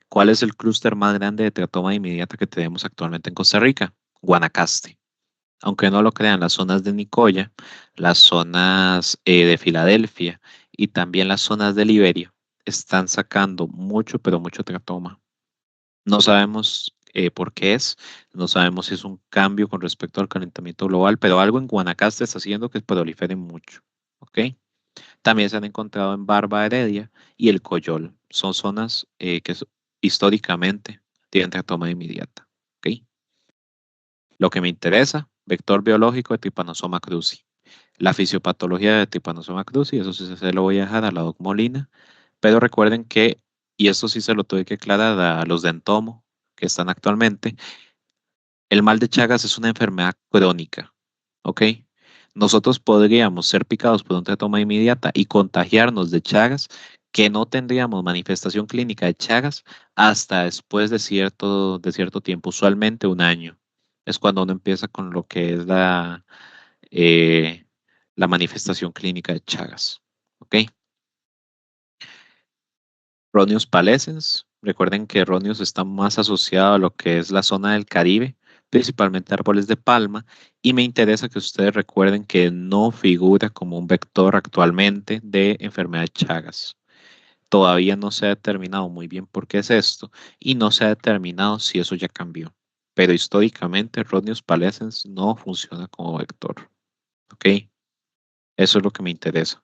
¿Cuál es el clúster más grande de teatoma inmediata que tenemos actualmente en Costa Rica? Guanacaste. Aunque no lo crean, las zonas de Nicoya, las zonas de Filadelfia y también las zonas de Liberia están sacando mucho, pero mucho teatoma. No sabemos por qué es, no sabemos si es un cambio con respecto al calentamiento global, pero algo en Guanacaste está haciendo que proliferen mucho. ¿Ok? También se han encontrado en Barba Heredia y el Coyol. Son zonas históricamente tienen tratoma inmediata. ¿Ok? Lo que me interesa, vector biológico de Trypanosoma cruzi. La fisiopatología de Trypanosoma cruzi, eso sí se lo voy a dejar a la doc Molina, pero recuerden que, y esto sí se lo tuve que aclarar a los de Entomo que están actualmente, el mal de Chagas es una enfermedad crónica, ¿ok? Nosotros podríamos ser picados por un teratoma inmediata y contagiarnos de Chagas, que no tendríamos manifestación clínica de Chagas hasta después de cierto tiempo, usualmente un año. Es cuando uno empieza con lo que es eh, la manifestación clínica de Chagas, ¿ok? Rhonius palescens. Recuerden que Rhonius está más asociado a lo que es la zona del Caribe, principalmente árboles de palma, y me interesa que ustedes recuerden que no figura como un vector actualmente de enfermedad de Chagas. Todavía no se ha determinado muy bien por qué es esto y no se ha determinado si eso ya cambió. Pero históricamente Rhonius palescens no funciona como vector. ¿Ok? Eso es lo que me interesa.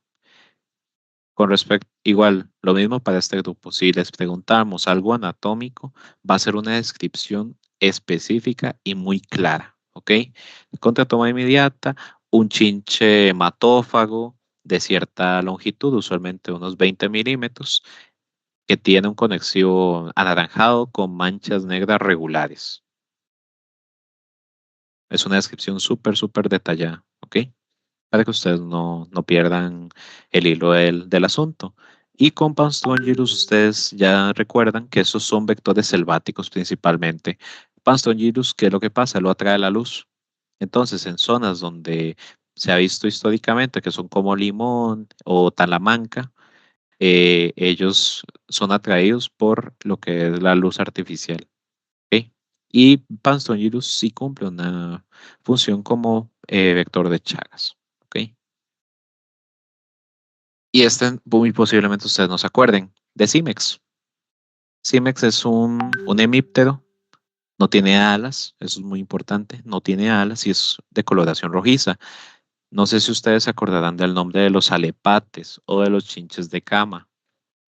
Con respecto, igual, lo mismo para este grupo. Si les preguntamos algo anatómico, va a ser una descripción específica y muy clara, ¿ok? Contra toma inmediata, un chinche hematófago de cierta longitud, usualmente unos 20 milímetros, que tiene un conexión anaranjado con manchas negras regulares. Es una descripción súper, súper detallada, ¿ok? para que ustedes no pierdan el hilo del asunto. Y con Panstongirus ustedes ya recuerdan que esos son vectores selváticos principalmente. Panstongirus, ¿qué es lo que pasa? Lo atrae la luz. Entonces, en zonas donde se ha visto históricamente que son como Limón o Talamanca, ellos son atraídos por lo que es la luz artificial. ¿Ok? Y Panstongirus sí cumple una función como vector de Chagas. ¿Ok? Y este muy posiblemente ustedes no se acuerden de Cimex. Cimex es un hemíptero, no tiene alas, eso es muy importante, no tiene alas y es de coloración rojiza. No sé si ustedes se acordarán del nombre de los alepates o de los chinches de cama.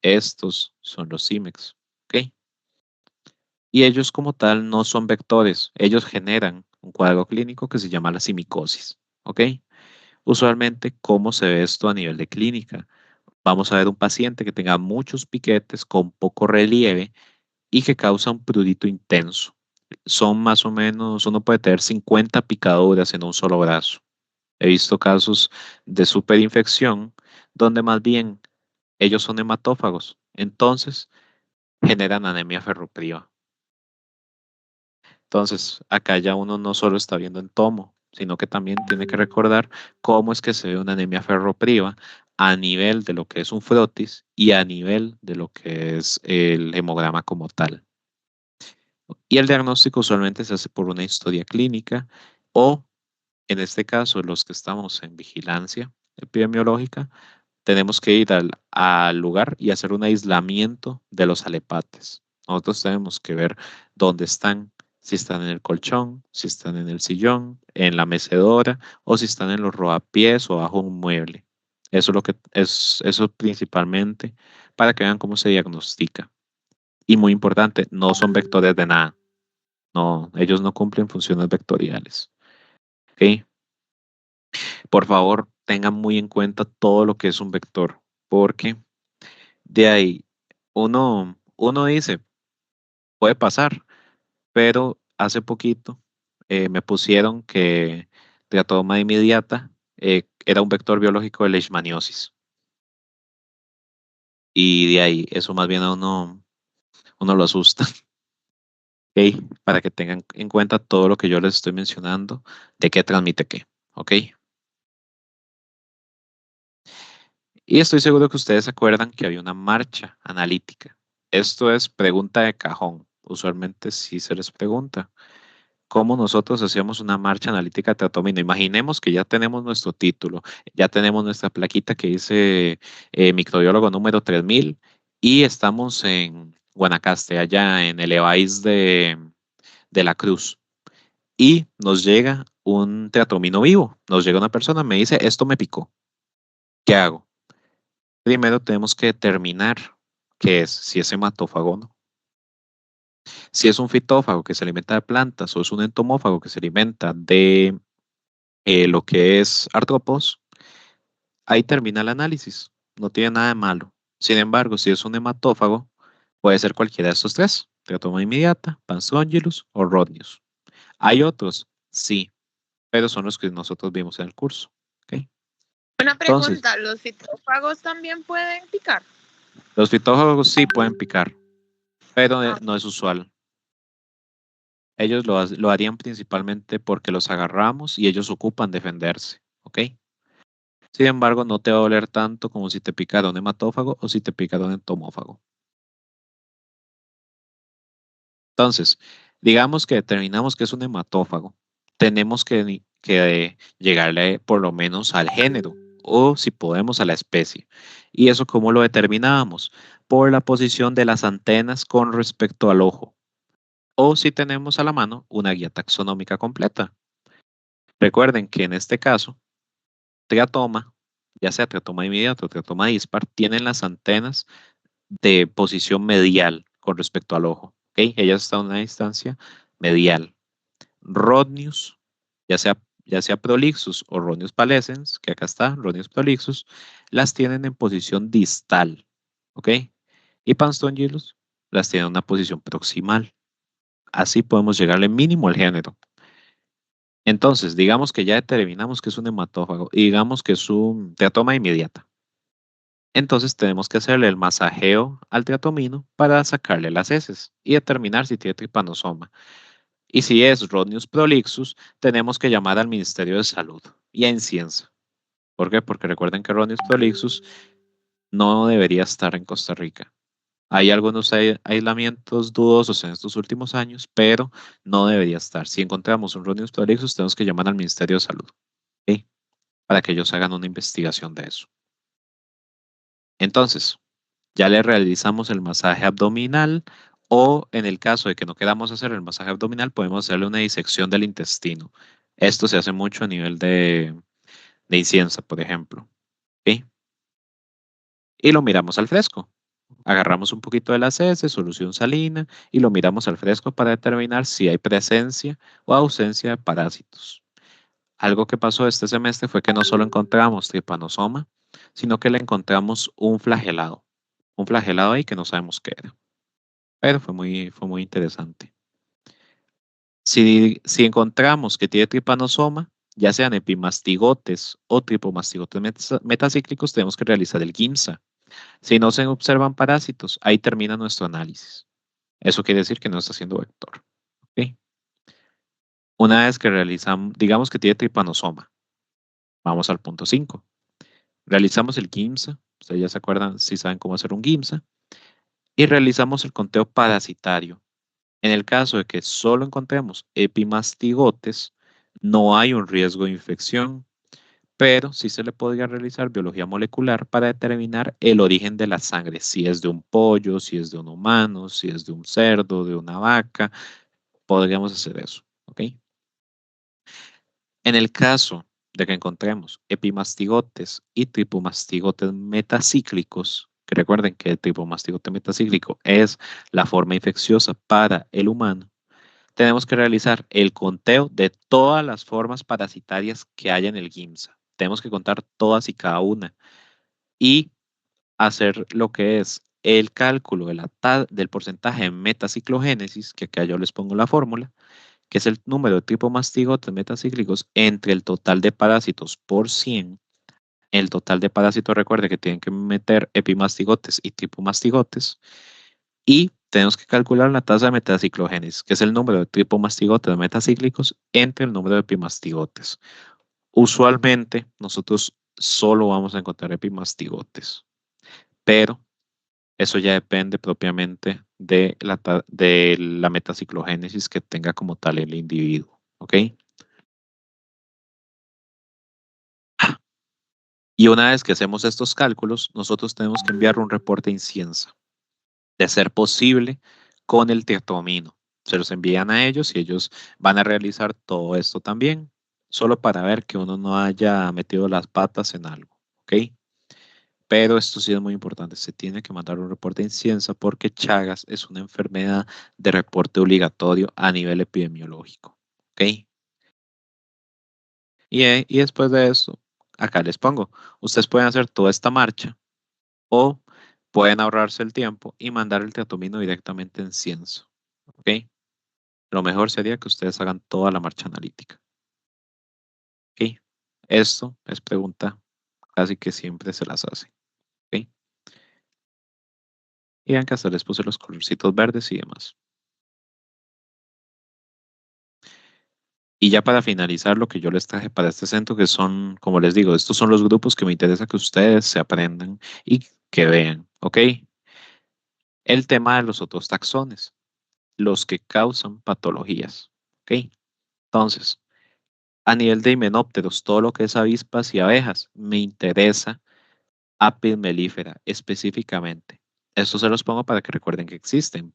Estos son los Cimex, ¿ok? Y ellos como tal no son vectores, ellos generan un cuadro clínico que se llama la simicosis, ¿ok? Usualmente, ¿cómo se ve esto a nivel de clínica? Vamos a ver un paciente que tenga muchos piquetes con poco relieve y que causa un prurito intenso. Son más o menos, uno puede tener 50 picaduras en un solo brazo. He visto casos de superinfección donde más bien ellos son hematófagos, entonces generan anemia ferropriva. Entonces, acá ya uno no solo está viendo en tomo, sino que también tiene que recordar cómo es que se ve una anemia ferropriva a nivel de lo que es un frotis y a nivel de lo que es el hemograma como tal. Y el diagnóstico usualmente se hace por una historia clínica o, en este caso, los que estamos en vigilancia epidemiológica, tenemos que ir al lugar y hacer un aislamiento de los alepates. Nosotros tenemos que ver dónde están, si están en el colchón, si están en el sillón, en la mecedora o si están en los rodapiés o bajo un mueble. Eso es lo que es eso principalmente para que vean cómo se diagnostica. Y muy importante, no son vectores de nada. No, ellos no cumplen funciones vectoriales. ¿Ok? Por favor, tengan muy en cuenta todo lo que es un vector, porque de ahí uno dice, puede pasar, pero hace poquito me pusieron que teratoma inmediata era un vector biológico de leishmaniosis. Y de ahí, eso más bien a uno lo asusta. ¿Ok? Para que tengan en cuenta todo lo que yo les estoy mencionando, de qué transmite qué. ¿Ok? Y estoy seguro que ustedes se acuerdan que había una marcha analítica. Esto es pregunta de cajón. Usualmente sí se les pregunta cómo nosotros hacíamos una marcha analítica de teatomino. Imaginemos que ya tenemos nuestro título, ya tenemos nuestra plaquita que dice microbiólogo número 3000 y estamos en Guanacaste, allá en el EVAIS de la Cruz. Y nos llega un teatomino vivo. Nos llega una persona, me dice, esto me picó. ¿Qué hago? Primero tenemos que determinar qué es, si es hematófago o no. Si es un fitófago que se alimenta de plantas o es un entomófago que se alimenta de lo que es artrópodos, ahí termina el análisis. No tiene nada de malo. Sin embargo, si es un hematófago, puede ser cualquiera de estos tres: teratoma inmediata, Pansongylus o Rodnius. ¿Hay otros? Sí, pero son los que nosotros vimos en el curso. ¿Ok? Una Entonces, pregunta, ¿los fitófagos también pueden picar? los fitófagos sí pueden picar, pero Ah, no es usual. Ellos lo harían principalmente porque los agarramos y ellos ocupan defenderse, ¿ok? Sin embargo, no te va a doler tanto como si te picara un hematófago o si te picara un entomófago. Entonces, digamos que determinamos que es un hematófago. Tenemos que llegarle por lo menos al género o, si podemos, a la especie. ¿Y eso cómo lo determinábamos? Por la posición de las antenas con respecto al ojo. O si tenemos a la mano una guía taxonómica completa. Recuerden que en este caso, triatoma, ya sea triatoma inmediato o triatoma dispar, tienen las antenas de posición medial con respecto al ojo. ¿Ok? Ellas están a una distancia medial. Rodnius, ya sea Prolixus o Rodnius palescens, que acá está, Rodnius prolixus, las tienen en posición distal. ¿Ok? Y Panstongylus las tienen en una posición proximal. Así podemos llegarle mínimo al género. Entonces, digamos que ya determinamos que es un hematófago y digamos que es un teratoma inmediata. Entonces tenemos que hacerle el masajeo al triatomino para sacarle las heces y determinar si tiene tripanosoma. Y si es Rhodnius prolixus, tenemos que llamar al Ministerio de Salud y a Inciensa. ¿Por qué? Porque recuerden que Rhodnius prolixus no debería estar en Costa Rica. Hay algunos aislamientos dudosos en estos últimos años, pero no debería estar. Si encontramos un Rhodnius prolixus, tenemos que llamar al Ministerio de Salud, ¿ok? Para que ellos hagan una investigación de eso. Entonces, ya le realizamos el masaje abdominal o en el caso de que no queramos hacer el masaje abdominal, podemos hacerle una disección del intestino. Esto se hace mucho a nivel de Inciensa, por ejemplo, ¿ok? Y lo miramos al fresco. Agarramos un poquito de las heces, solución salina, y lo miramos al fresco para determinar si hay presencia o ausencia de parásitos. Algo que pasó este semestre fue que no solo encontramos tripanosoma, sino que le encontramos un flagelado. Un flagelado ahí que no sabemos qué era. Pero fue muy interesante. Si encontramos que tiene tripanosoma, ya sean epimastigotes o tripomastigotes metacíclicos, tenemos que realizar el GIMSA. Si no se observan parásitos, ahí termina nuestro análisis. Eso quiere decir que no está siendo vector. ¿Ok? Una vez que realizamos, digamos que tiene tripanosoma, vamos al punto 5. Realizamos el GIMSA, ustedes ya se acuerdan si saben cómo hacer un GIMSA, y realizamos el conteo parasitario. En el caso de que solo encontremos epimastigotes, no hay un riesgo de infección, pero sí se le podría realizar biología molecular para determinar el origen de la sangre, si es de un pollo, si es de un humano, si es de un cerdo, de una vaca, podríamos hacer eso, ¿ok? En el caso de que encontremos epimastigotes y tripomastigotes metacíclicos, que recuerden que el tripomastigote metacíclico es la forma infecciosa para el humano, tenemos que realizar el conteo de todas las formas parasitarias que haya en el GIMSA. Tenemos que contar todas y cada una y hacer lo que es el cálculo del porcentaje de metaciclogénesis, que acá yo les pongo la fórmula, que es el número de tripomastigotes metacíclicos entre el total de parásitos por 100. El total de parásitos, recuerde que tienen que meter epimastigotes y tripomastigotes. Y tenemos que calcular la tasa de metaciclogénesis, que es el número de tripomastigotes metacíclicos entre el número de epimastigotes. Usualmente nosotros solo vamos a encontrar epimastigotes, pero eso ya depende propiamente de la metaciclogénesis que tenga como tal el individuo, ¿ok? Y una vez que hacemos estos cálculos, nosotros tenemos que enviar un reporte a Inciensa, de ser posible, con el triatomino. Se los envían a ellos y ellos van a realizar todo esto también, solo para ver que uno no haya metido las patas en algo, ¿ok? Pero esto sí es muy importante, se tiene que mandar un reporte a Inciensa porque Chagas es una enfermedad de reporte obligatorio a nivel epidemiológico, ¿ok? Y después de eso, acá les pongo, ustedes pueden hacer toda esta marcha o pueden ahorrarse el tiempo y mandar el triatomino directamente en Cienso, ¿ok? Lo mejor sería que ustedes hagan toda la marcha analítica, ¿ok? Esto es pregunta casi que siempre se las hace, ¿ok? Y vean que hasta les puse los colorcitos verdes y demás. Y ya para finalizar, lo que yo les traje para este centro, que son, como les digo, estos son los grupos que me interesa que ustedes se aprendan y que vean, ¿ok? El tema de los otros taxones, los que causan patologías, ¿ok? Entonces, a nivel de himenópteros, todo lo que es avispas y abejas, me interesa Apis mellifera específicamente. Esto se los pongo para que recuerden que existen.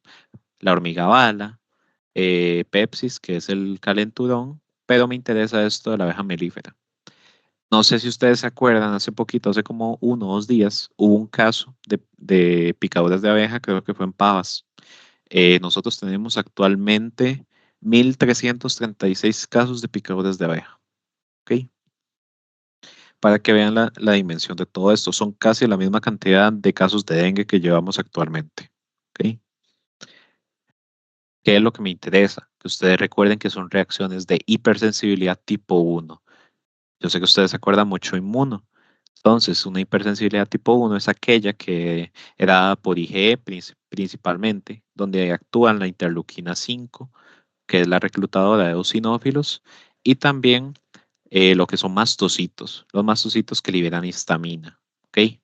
La hormiga bala, Pepsis, que es el calenturón, pero me interesa esto de la abeja melífera. No sé si ustedes se acuerdan, hace poquito, hace como 1 o 2 días, hubo un caso de picaduras de abeja, creo que fue en Pavas. Nosotros tenemos actualmente 1.336 casos de picaduras de abeja. ¿Ok? Para que vean la dimensión de todo esto. Son casi la misma cantidad de casos de dengue que llevamos actualmente. ¿Ok? ¿Qué es lo que me interesa? Que ustedes recuerden que son reacciones de hipersensibilidad tipo 1. Yo sé que ustedes se acuerdan mucho inmuno. Entonces, una hipersensibilidad tipo 1 es aquella que era dada por IgE principalmente, donde actúan la interleuquina 5, que es la reclutadora de eosinófilos, y también lo que son mastocitos, los mastocitos que liberan histamina. ¿Ok?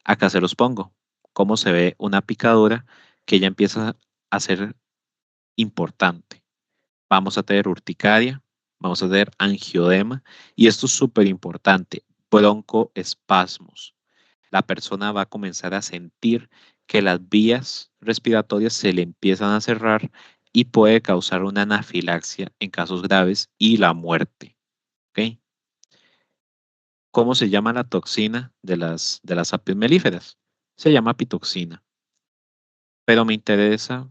Acá se los pongo. Cómo se ve una picadura que ya empieza a ser importante. Vamos a tener urticaria, vamos a tener angiodema, y esto es súper importante, broncoespasmos. La persona va a comenzar a sentir que las vías respiratorias se le empiezan a cerrar y puede causar una anafilaxia en casos graves y la muerte. ¿Ok? ¿Cómo se llama la toxina de las aves melíferas? Se llama pitoxina. Pero me interesa,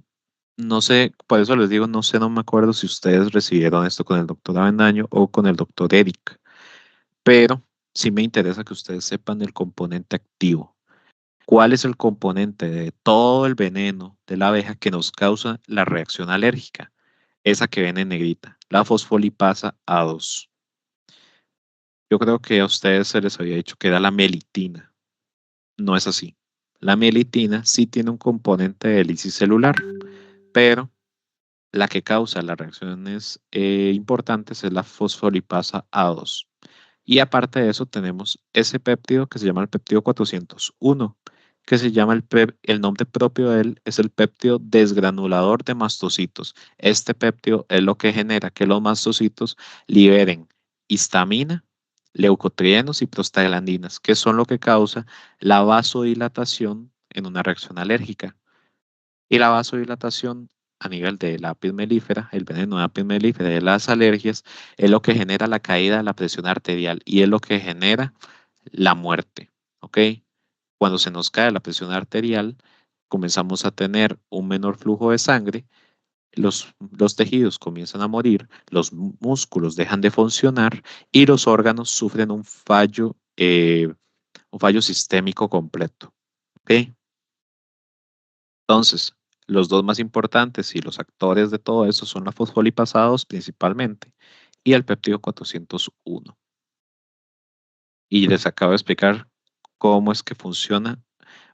no sé, por eso les digo, no sé, no me acuerdo si ustedes recibieron esto con el doctor Avendaño o con el doctor Eric, pero sí me interesa que ustedes sepan el componente activo. ¿Cuál es el componente de todo el veneno de la abeja que nos causa la reacción alérgica? Esa que ven en negrita, la fosfolipasa A2. Yo creo que a ustedes se les había dicho que era la melitina. No es así. La melitina sí tiene un componente de hélice celular, pero la que causa las reacciones importantes es la fosfolipasa A2. Y aparte de eso tenemos ese péptido que se llama el péptido 401, que se llama el nombre propio de él es el péptido desgranulador de mastocitos. Este péptido es lo que genera que los mastocitos liberen histamina, leucotrienos y prostaglandinas, que son lo que causa la vasodilatación en una reacción alérgica. Y la vasodilatación a nivel de la apis melífera, el veneno de apis melífera de las alergias, es lo que genera la caída de la presión arterial y es lo que genera la muerte. ¿Ok? Cuando se nos cae la presión arterial, comenzamos a tener un menor flujo de sangre, los tejidos comienzan a morir, los músculos dejan de funcionar y los órganos sufren un fallo sistémico completo. ¿Ok? Entonces, los dos más importantes y los actores de todo eso son los fosfolipasados principalmente y el péptido 401. Y les acabo de explicar cómo es que funciona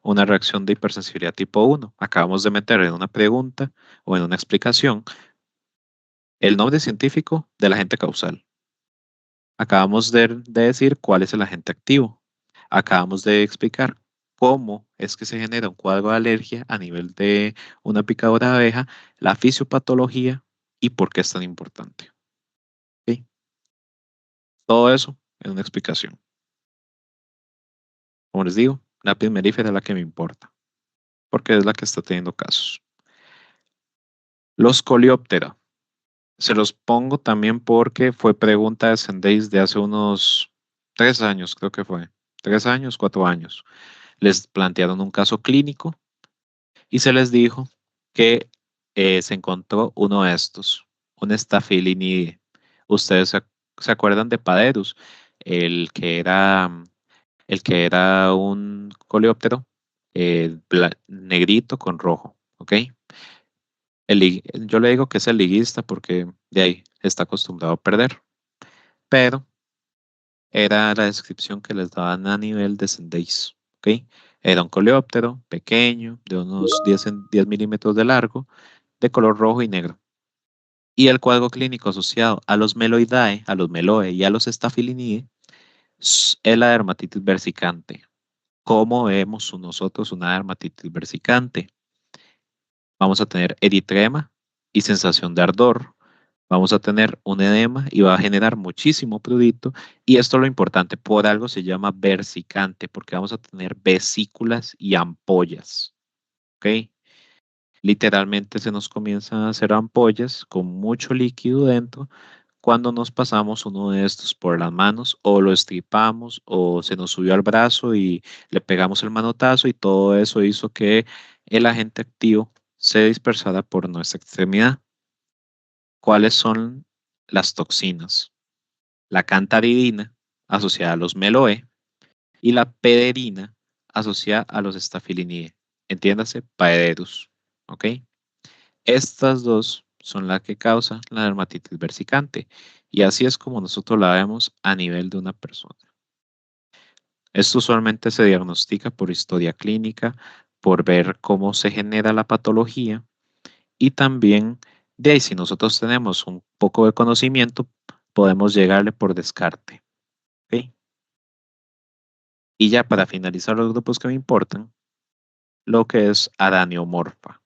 una reacción de hipersensibilidad tipo 1. Acabamos de meter en una pregunta o en una explicación el nombre científico del agente causal. Acabamos de decir cuál es el agente activo. Acabamos de explicar cómo es que se genera un cuadro de alergia a nivel de una picadura de abeja, la fisiopatología y por qué es tan importante. ¿Ok? Todo eso en una explicación. Como les digo, la apis mellifera es la que me importa, porque es la que está teniendo casos. Los coleóptera. Se los pongo también porque fue pregunta de Sendeis de hace unos 3 años, creo que fue. 3 años, 4 años. Les plantearon un caso clínico y se les dijo que se encontró uno de estos, un Staphylinide. Ustedes se acuerdan de Paderus, el que era, el que era un coleóptero negrito con rojo, ¿ok? Yo le digo que es el liguista porque de ahí está acostumbrado a perder, pero era la descripción que les daban a nivel de Sendeis, ¿ok? Era un coleóptero pequeño, de unos 10 milímetros de largo, de color rojo y negro. Y el cuadro clínico asociado a los meloidae, a los meloe y a los Staphylinide es la dermatitis versicante. ¿Cómo vemos nosotros una dermatitis versicante? Vamos a tener eritrema y sensación de ardor. Vamos a tener un edema y va a generar muchísimo prurito. Y esto es lo importante, por algo se llama versicante, porque vamos a tener vesículas y ampollas. ¿Ok? Literalmente se nos comienzan a hacer ampollas con mucho líquido dentro cuando nos pasamos uno de estos por las manos o lo estripamos o se nos subió al brazo y le pegamos el manotazo y todo eso hizo que el agente activo se dispersara por nuestra extremidad. ¿Cuáles son las toxinas? La cantaridina asociada a los meloe y la pederina asociada a los Staphylinide. Entiéndase, Paederus. ¿Ok? Estas dos son las que causan la dermatitis versicante. Y así es como nosotros la vemos a nivel de una persona. Esto usualmente se diagnostica por historia clínica, por ver cómo se genera la patología y también de ahí, si nosotros tenemos un poco de conocimiento, podemos llegarle por descarte. ¿Ok? Y ya para finalizar los grupos que me importan, lo que es araneomorfa.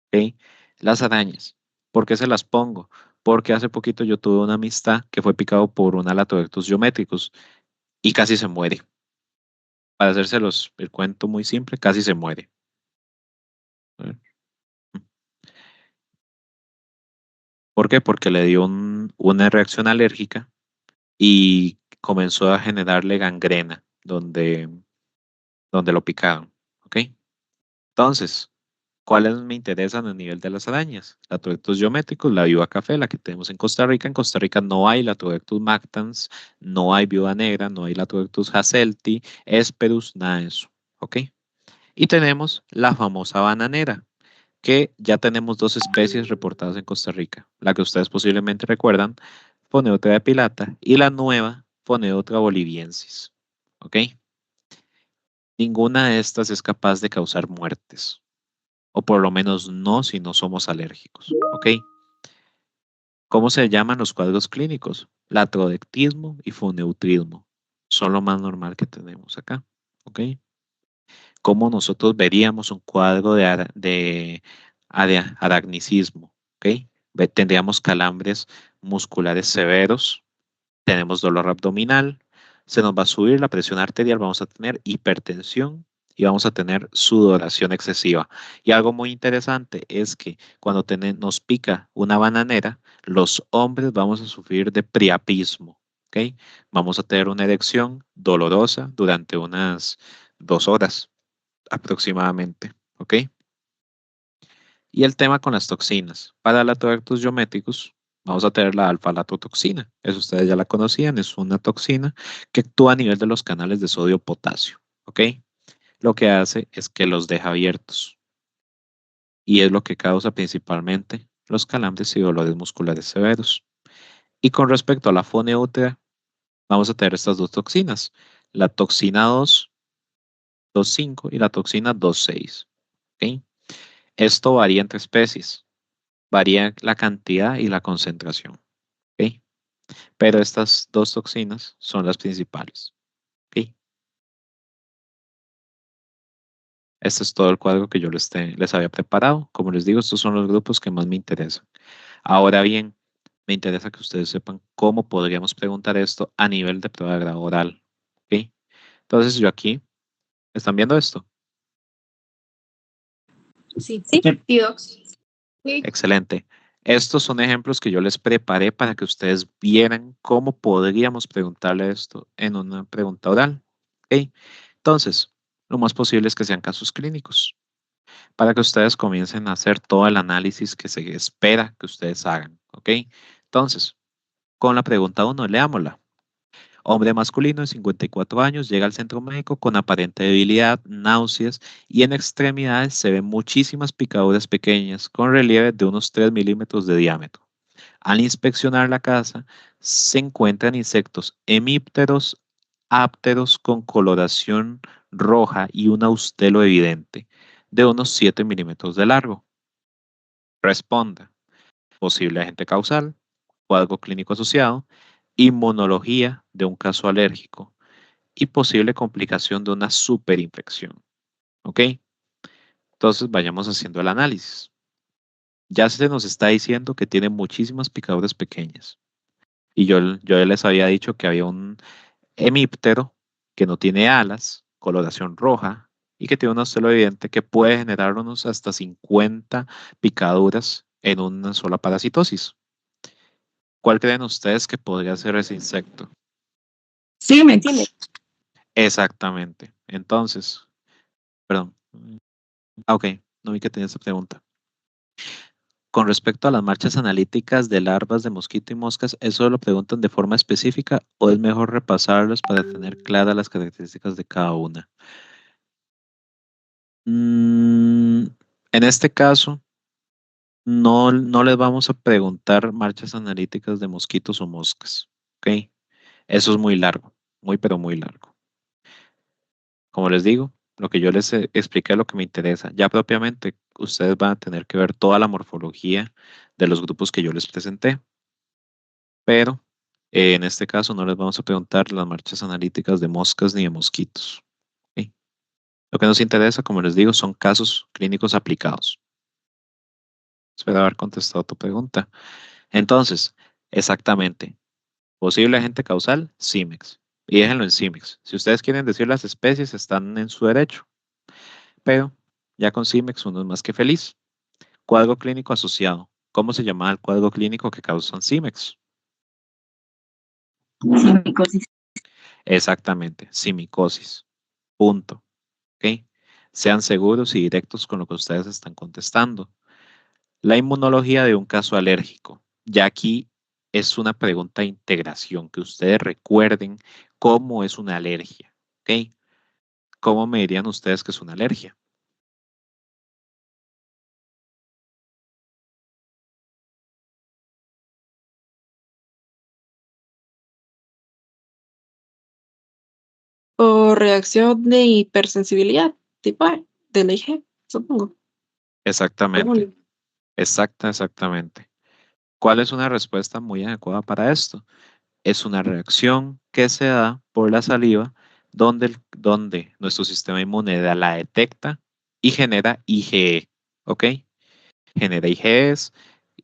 ¿Ok? Las arañas. ¿Por qué se las pongo? Porque hace poquito yo tuve una amistad que fue picado por un Alatodectus geometricus y casi se muere. Para hacérselos el cuento muy simple, casi se muere. ¿Por qué? Porque le dio una reacción alérgica y comenzó a generarle gangrena donde lo picaron. ¿Ok? Entonces, ¿cuáles me interesan a nivel de las arañas? Latrodectus geométricus, la viuda café, la que tenemos en Costa Rica. En Costa Rica no hay Latrodectus mactans, no hay viuda negra, no hay Latrodectus hazelti, Hesperus, nada de eso. ¿Ok? Y tenemos la famosa bananera, que ya tenemos dos especies reportadas en Costa Rica. La que ustedes posiblemente recuerdan, Phoneotra pilata, y la nueva, Phoneotra boliviensis. ¿Ok? Ninguna de estas es capaz de causar muertes, o por lo menos no si no somos alérgicos. ¿Ok? ¿Cómo se llaman los cuadros clínicos? Latrodectismo y foneutrismo. Son lo más normal que tenemos acá. ¿Ok? ¿Cómo nosotros veríamos un cuadro de aracnicismo? ¿Ok? Tendríamos calambres musculares severos, tenemos dolor abdominal, se nos va a subir la presión arterial, vamos a tener hipertensión y vamos a tener sudoración excesiva. Y algo muy interesante es que cuando nos pica una bananera, los hombres vamos a sufrir de priapismo. ¿Ok? Vamos a tener una erección dolorosa durante unas 2 horas aproximadamente. ¿Ok? Y el tema con las toxinas. Para la Latrodectus geometricus, vamos a tener la alfa-latotoxina. Eso ustedes ya la conocían, es una toxina que actúa a nivel de los canales de sodio-potasio. ¿Ok? Lo que hace es que los deja abiertos y es lo que causa principalmente los calambres y dolores musculares severos. Y con respecto a la foneútera, vamos a tener estas dos toxinas, la toxina 2,5 y la toxina 2,6. ¿Ok? Esto varía entre especies, varía la cantidad y la concentración. ¿Ok? Pero estas dos toxinas son las principales. ¿Ok? Este es todo el cuadro que yo les había preparado. Como les digo, estos son los grupos que más me interesan. Ahora bien, me interesa que ustedes sepan cómo podríamos preguntar esto a nivel de prueba de grado oral. ¿Ok? Entonces yo aquí, ¿están viendo esto? Sí, Sí. Tidox. Excelente. Estos son ejemplos que yo les preparé para que ustedes vieran cómo podríamos preguntarle esto en una pregunta oral. ¿Ok? Entonces, lo más posible es que sean casos clínicos para que ustedes comiencen a hacer todo el análisis que se espera que ustedes hagan. ¿Ok? Entonces, con la pregunta 1, leámosla. Hombre masculino de 54 años llega al centro médico con aparente debilidad, náuseas y en extremidades se ven muchísimas picaduras pequeñas con relieve de unos 3 milímetros de diámetro. Al inspeccionar la casa, se encuentran insectos hemípteros, ápteros con coloración roja y un austelo evidente de unos 7 milímetros de largo. Responda. Posible agente causal, cuadro clínico asociado, inmunología de un caso alérgico y posible complicación de una superinfección. ¿Ok? Entonces vayamos haciendo el análisis. Ya se nos está diciendo que tiene muchísimas picaduras pequeñas. Y yo les había dicho que había un hemíptero que no tiene alas, coloración roja y que tiene un ostelo evidente que puede generar unos hasta 50 picaduras en una sola parasitosis. ¿Cuál creen ustedes que podría ser ese insecto? Sí, ¿me entiendes? Exactamente. Entonces, perdón. Ok, no vi que tenía esa pregunta. Con respecto a las marchas analíticas de larvas de mosquito y moscas, ¿eso lo preguntan de forma específica o es mejor repasarlas para tener claras las características de cada una? En este caso, no, no les vamos a preguntar marchas analíticas de mosquitos o moscas. ¿Ok? Eso es muy largo, muy pero muy largo. Como les digo, lo que yo les expliqué es lo que me interesa. Ya propiamente, ustedes van a tener que ver toda la morfología de los grupos que yo les presenté, pero en este caso no les vamos a preguntar las marchas analíticas de moscas ni de mosquitos. ¿Ok? Lo que nos interesa, como les digo, son casos clínicos aplicados. Espero haber contestado tu pregunta. Entonces, exactamente, posible agente causal, Cimex. Y déjenlo en Cimex. Si ustedes quieren decir las especies, están en su derecho. Pero ya con Cimex uno es más que feliz. Cuadro clínico asociado. ¿Cómo se llama el cuadro clínico que causan Cimex? Simicosis. Exactamente, simicosis. Punto. ¿Ok? Sean seguros y directos con lo que ustedes están contestando. La inmunología de un caso alérgico. Ya aquí es una pregunta de integración, que ustedes recuerden cómo es una alergia. ¿Ok? ¿Cómo me dirían ustedes que es una alergia? O reacción de hipersensibilidad, tipo A, de la IG, supongo. Exactamente. Exactamente. ¿Cuál es una respuesta muy adecuada para esto? Es una reacción que se da por la saliva donde nuestro sistema inmune la detecta y genera IgE. ¿Ok? Genera IgEs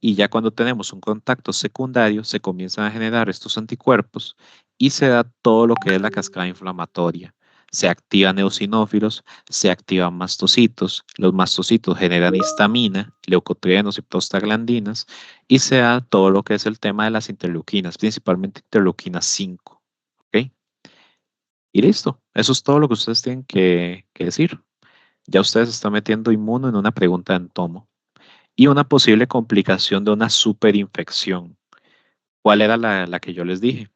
y ya cuando tenemos un contacto secundario se comienzan a generar estos anticuerpos y se da todo lo que es la cascada inflamatoria. Se activan eosinófilos, se activan mastocitos, los mastocitos generan histamina, leucotrienos y prostaglandinas y se da todo lo que es el tema de las interleuquinas, principalmente interleuquina 5. ¿Ok? Y listo, eso es todo lo que ustedes tienen que decir. Ya ustedes están metiendo inmuno en una pregunta en tomo y una posible complicación de una superinfección. ¿Cuál era la que yo les dije?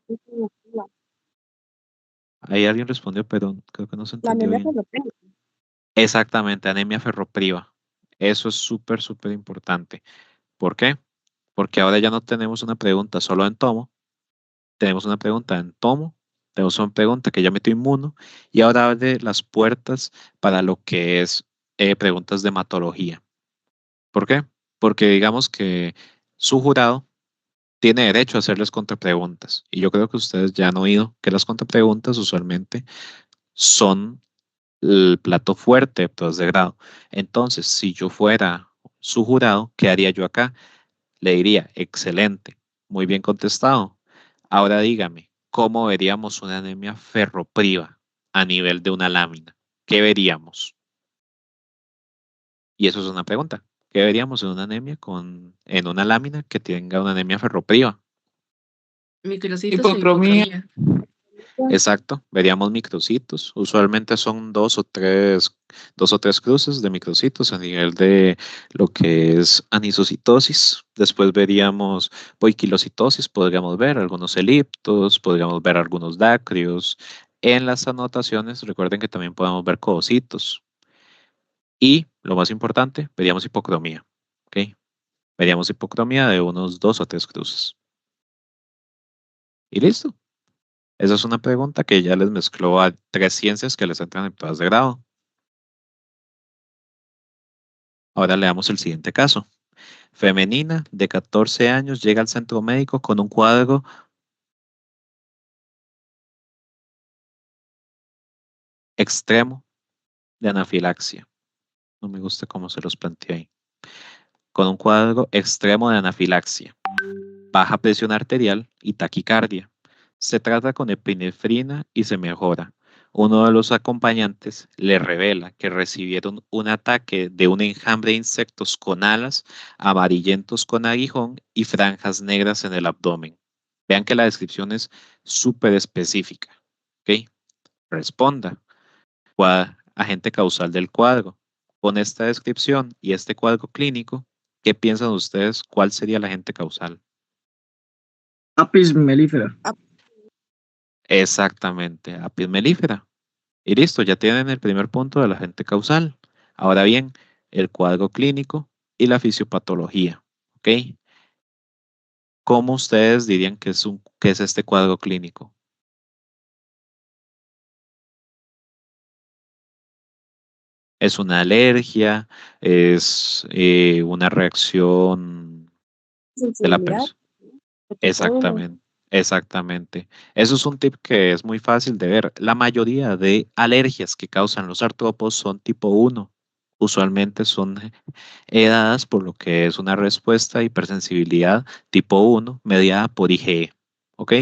Ahí alguien respondió, pero creo que no se La entendió anemia bien. ferropriva. Exactamente, anemia ferropriva. Eso es súper, súper importante. ¿Por qué? Porque ahora ya no tenemos una pregunta solo en tomo, tenemos una pregunta en tomo, tenemos una pregunta que ya metió inmuno y ahora abre las puertas para lo que es preguntas de hematología. ¿Por qué? Porque digamos que su jurado tiene derecho a hacerles contrapreguntas. Y yo creo que ustedes ya han oído que las contrapreguntas usualmente son el plato fuerte de pruebas de grado. Entonces, si yo fuera su jurado, ¿qué haría yo acá? Le diría, excelente, muy bien contestado. Ahora dígame, ¿cómo veríamos una anemia ferropriva a nivel de una lámina? ¿Qué veríamos? Y eso es una pregunta. ¿Qué veríamos en una anemia en una lámina que tenga una anemia ferropriva? Microcitos e Hipocromía. hipocromía. Exacto, veríamos microcitos. Usualmente son dos o tres cruces de microcitos a nivel de lo que es anisocitosis. Después veríamos poiquilocitosis, podríamos ver algunos eliptos, podríamos ver algunos dacrios. En las anotaciones, recuerden que también podemos ver codocitos. Y lo más importante, veríamos hipocromía. ¿Ok? Veríamos hipocromía de unos dos o tres cruces. Y listo. Esa es una pregunta que ya les mezcló a tres ciencias que les entran en pruebas de grado. Ahora leamos el siguiente caso. Femenina de 14 años llega al centro médico con un cuadro extremo de anafilaxia. No me gusta cómo se los planteé ahí. Con un cuadro extremo de anafilaxia, baja presión arterial y taquicardia. Se trata con epinefrina y se mejora. Uno de los acompañantes le revela que recibieron un ataque de un enjambre de insectos con alas, amarillentos con aguijón y franjas negras en el abdomen. Vean que la descripción es súper específica. ¿Ok? Responda. Agente causal del cuadro. Con esta descripción y este cuadro clínico, ¿qué piensan ustedes? ¿Cuál sería el agente causal? Apis mellifera. Exactamente, apis mellifera. Y listo, ya tienen el primer punto del agente causal. Ahora bien, el cuadro clínico, y la fisiopatología. ¿Ok? ¿Cómo ustedes dirían que es este cuadro clínico? ¿Es una alergia? ¿Es una reacción de la Sensibilidad, persona? todo. Exactamente, exactamente. Eso es un tip que es muy fácil de ver. La mayoría de alergias que causan los artrópodos son tipo 1. Usualmente son dadas por lo que es una respuesta de hipersensibilidad tipo 1 mediada por IgE. ¿Ok?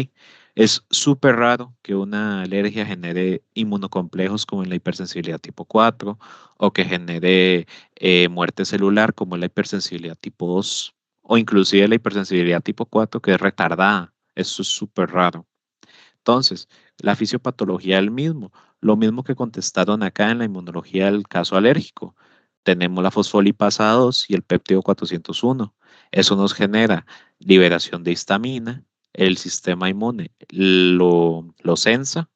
Es súper raro que una alergia genere inmunocomplejos como en la hipersensibilidad tipo 4 o que genere muerte celular como en la hipersensibilidad tipo 2 o inclusive la hipersensibilidad tipo 4 que es retardada. Eso es súper raro. Entonces, la fisiopatología es el mismo, lo mismo que contestaron acá en la inmunología del caso alérgico. Tenemos la fosfolipasa 2 y el péptido 401. Eso nos genera liberación de histamina, el sistema inmune lo sensa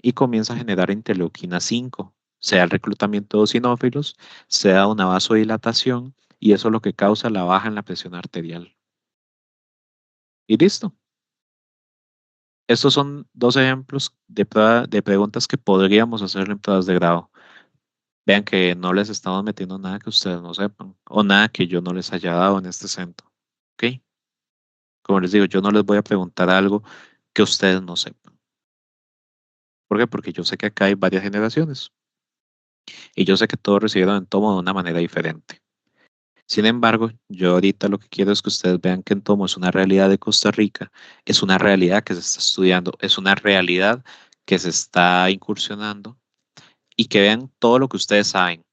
y comienza a generar interleuquina 5, sea el reclutamiento de eosinófilos, sea una vasodilatación y eso es lo que causa la baja en la presión arterial. Y listo. Estos son dos ejemplos de preguntas que podríamos hacerle en pruebas de grado. Vean que no les estamos metiendo nada que ustedes no sepan o nada que yo no les haya dado en este centro. ¿Ok? Como les digo, yo no les voy a preguntar algo que ustedes no sepan. ¿Por qué? Porque yo sé que acá hay varias generaciones y yo sé que todos recibieron en tomo de una manera diferente. Sin embargo, yo ahorita lo que quiero es que ustedes vean que en tomo es una realidad de Costa Rica, es una realidad que se está estudiando, es una realidad que se está incursionando y que vean todo lo que ustedes saben,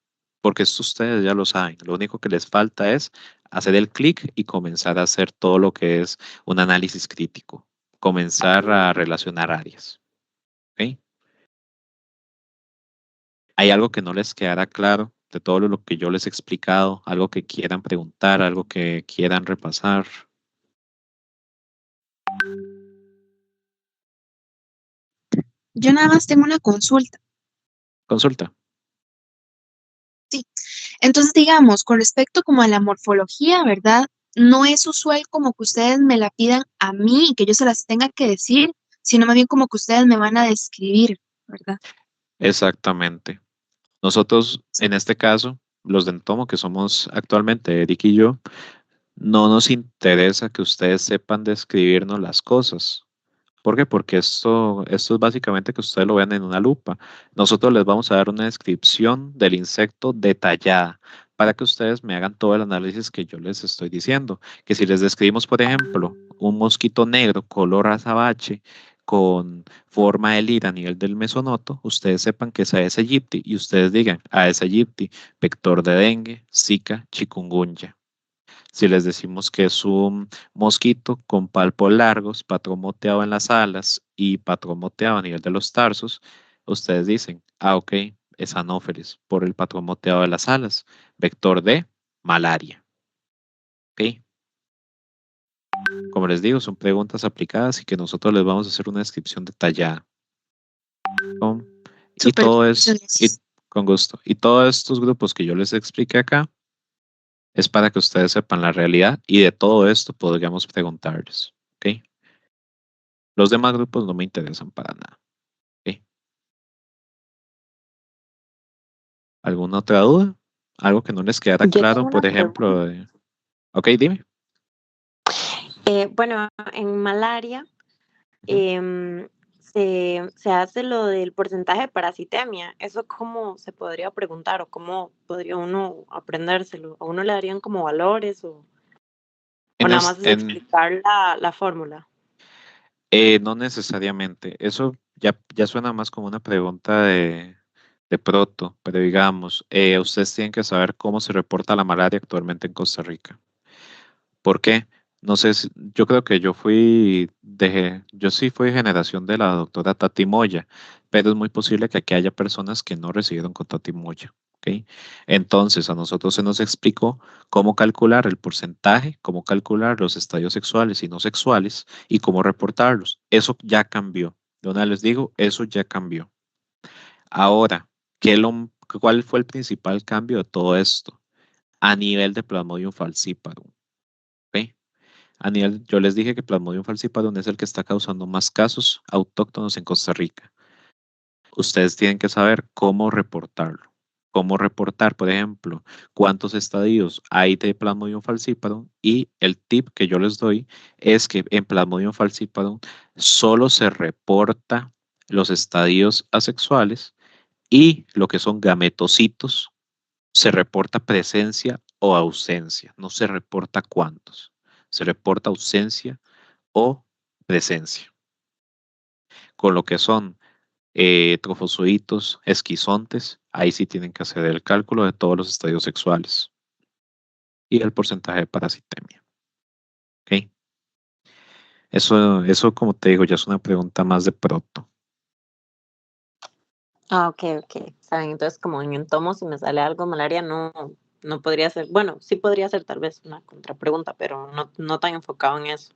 porque esto ustedes ya lo saben. Lo único que les falta es hacer el clic y comenzar a hacer todo lo que es un análisis crítico, comenzar a relacionar áreas. ¿Ok? ¿Hay algo que no les quedará claro de todo lo que yo les he explicado? ¿Algo que quieran preguntar? ¿Algo que quieran repasar? Yo nada más tengo una consulta. Consulta. Sí. Entonces, digamos, con respecto como a la morfología, ¿verdad? No es usual como que ustedes me la pidan a mí y que yo se las tenga que decir, sino más bien como que ustedes me van a describir, ¿verdad? Exactamente. Nosotros, en este caso, los de Entomo, que somos actualmente Eric y yo, no nos interesa que ustedes sepan describirnos las cosas. ¿Por qué? Porque esto es básicamente que ustedes lo vean en una lupa. Nosotros les vamos a dar una descripción del insecto detallada para que ustedes me hagan todo el análisis que yo les estoy diciendo. Que si les describimos, por ejemplo, un mosquito negro color azabache con forma de lira a nivel del mesonoto, ustedes sepan que es Aedes aegypti y ustedes digan Aedes aegypti, vector de dengue, Zika, chikungunya. Si les decimos que es un mosquito con palpos largos, patrón moteado en las alas y patrón moteado a nivel de los tarsos, ustedes dicen, ok, es anófeles por el patrón moteado de las alas, vector de malaria. ¿Ok? Como les digo, son preguntas aplicadas y que nosotros les vamos a hacer una descripción detallada. ¿No? Y Súper, todo muchas es, y gracias. con gusto. Y todos estos grupos que yo les expliqué acá es para que ustedes sepan la realidad y de todo esto podríamos preguntarles. ¿Ok? Los demás grupos no me interesan para nada. ¿Ok? ¿Alguna otra duda? ¿Algo que no les quedara Yo claro? tengo una Por pregunta. ejemplo, ok, dime. Bueno, en malaria Ujú. se hace lo del porcentaje de parasitemia. ¿Eso cómo se podría preguntar o cómo podría uno aprendérselo? ¿A uno le darían como valores o En nada es- más es en, explicar la fórmula? no necesariamente. Eso ya suena más como una pregunta de proto, pero digamos, ustedes tienen que saber cómo se reporta la malaria actualmente en Costa Rica. ¿Por qué? No sé, yo creo que yo sí fui generación de la doctora Tati Moya, pero es muy posible que aquí haya personas que no recibieron con Tati Moya, ¿ok? Entonces, a nosotros se nos explicó cómo calcular el porcentaje, cómo calcular los estadios sexuales y no sexuales y cómo reportarlos. Eso ya cambió. De una vez les digo, eso ya cambió. Ahora, ¿cuál fue el principal cambio de todo esto? a nivel de Plasmodium falciparum. ¿Ok? Yo les dije que Plasmodium falciparum es el que está causando más casos autóctonos en Costa Rica. Ustedes tienen que saber cómo reportarlo. Cómo reportar, por ejemplo, cuántos estadios hay de Plasmodium falciparum, y el tip que yo les doy es que en Plasmodium falciparum solo se reporta los estadios asexuales, y lo que son gametocitos se reporta presencia o ausencia, no se reporta cuántos, se reporta ausencia o presencia. Con lo que son trofozoitos, esquizontes, ahí sí tienen que hacer el cálculo de todos los estadios sexuales y el porcentaje de parasitemia. ¿Ok? Eso, como te digo, ya es una pregunta más de proto. Ah, ok, ok. Saben, entonces como en entomo, si me sale algo malaria, no podría ser, bueno, sí podría ser tal vez una contrapregunta, pero no tan enfocado en eso.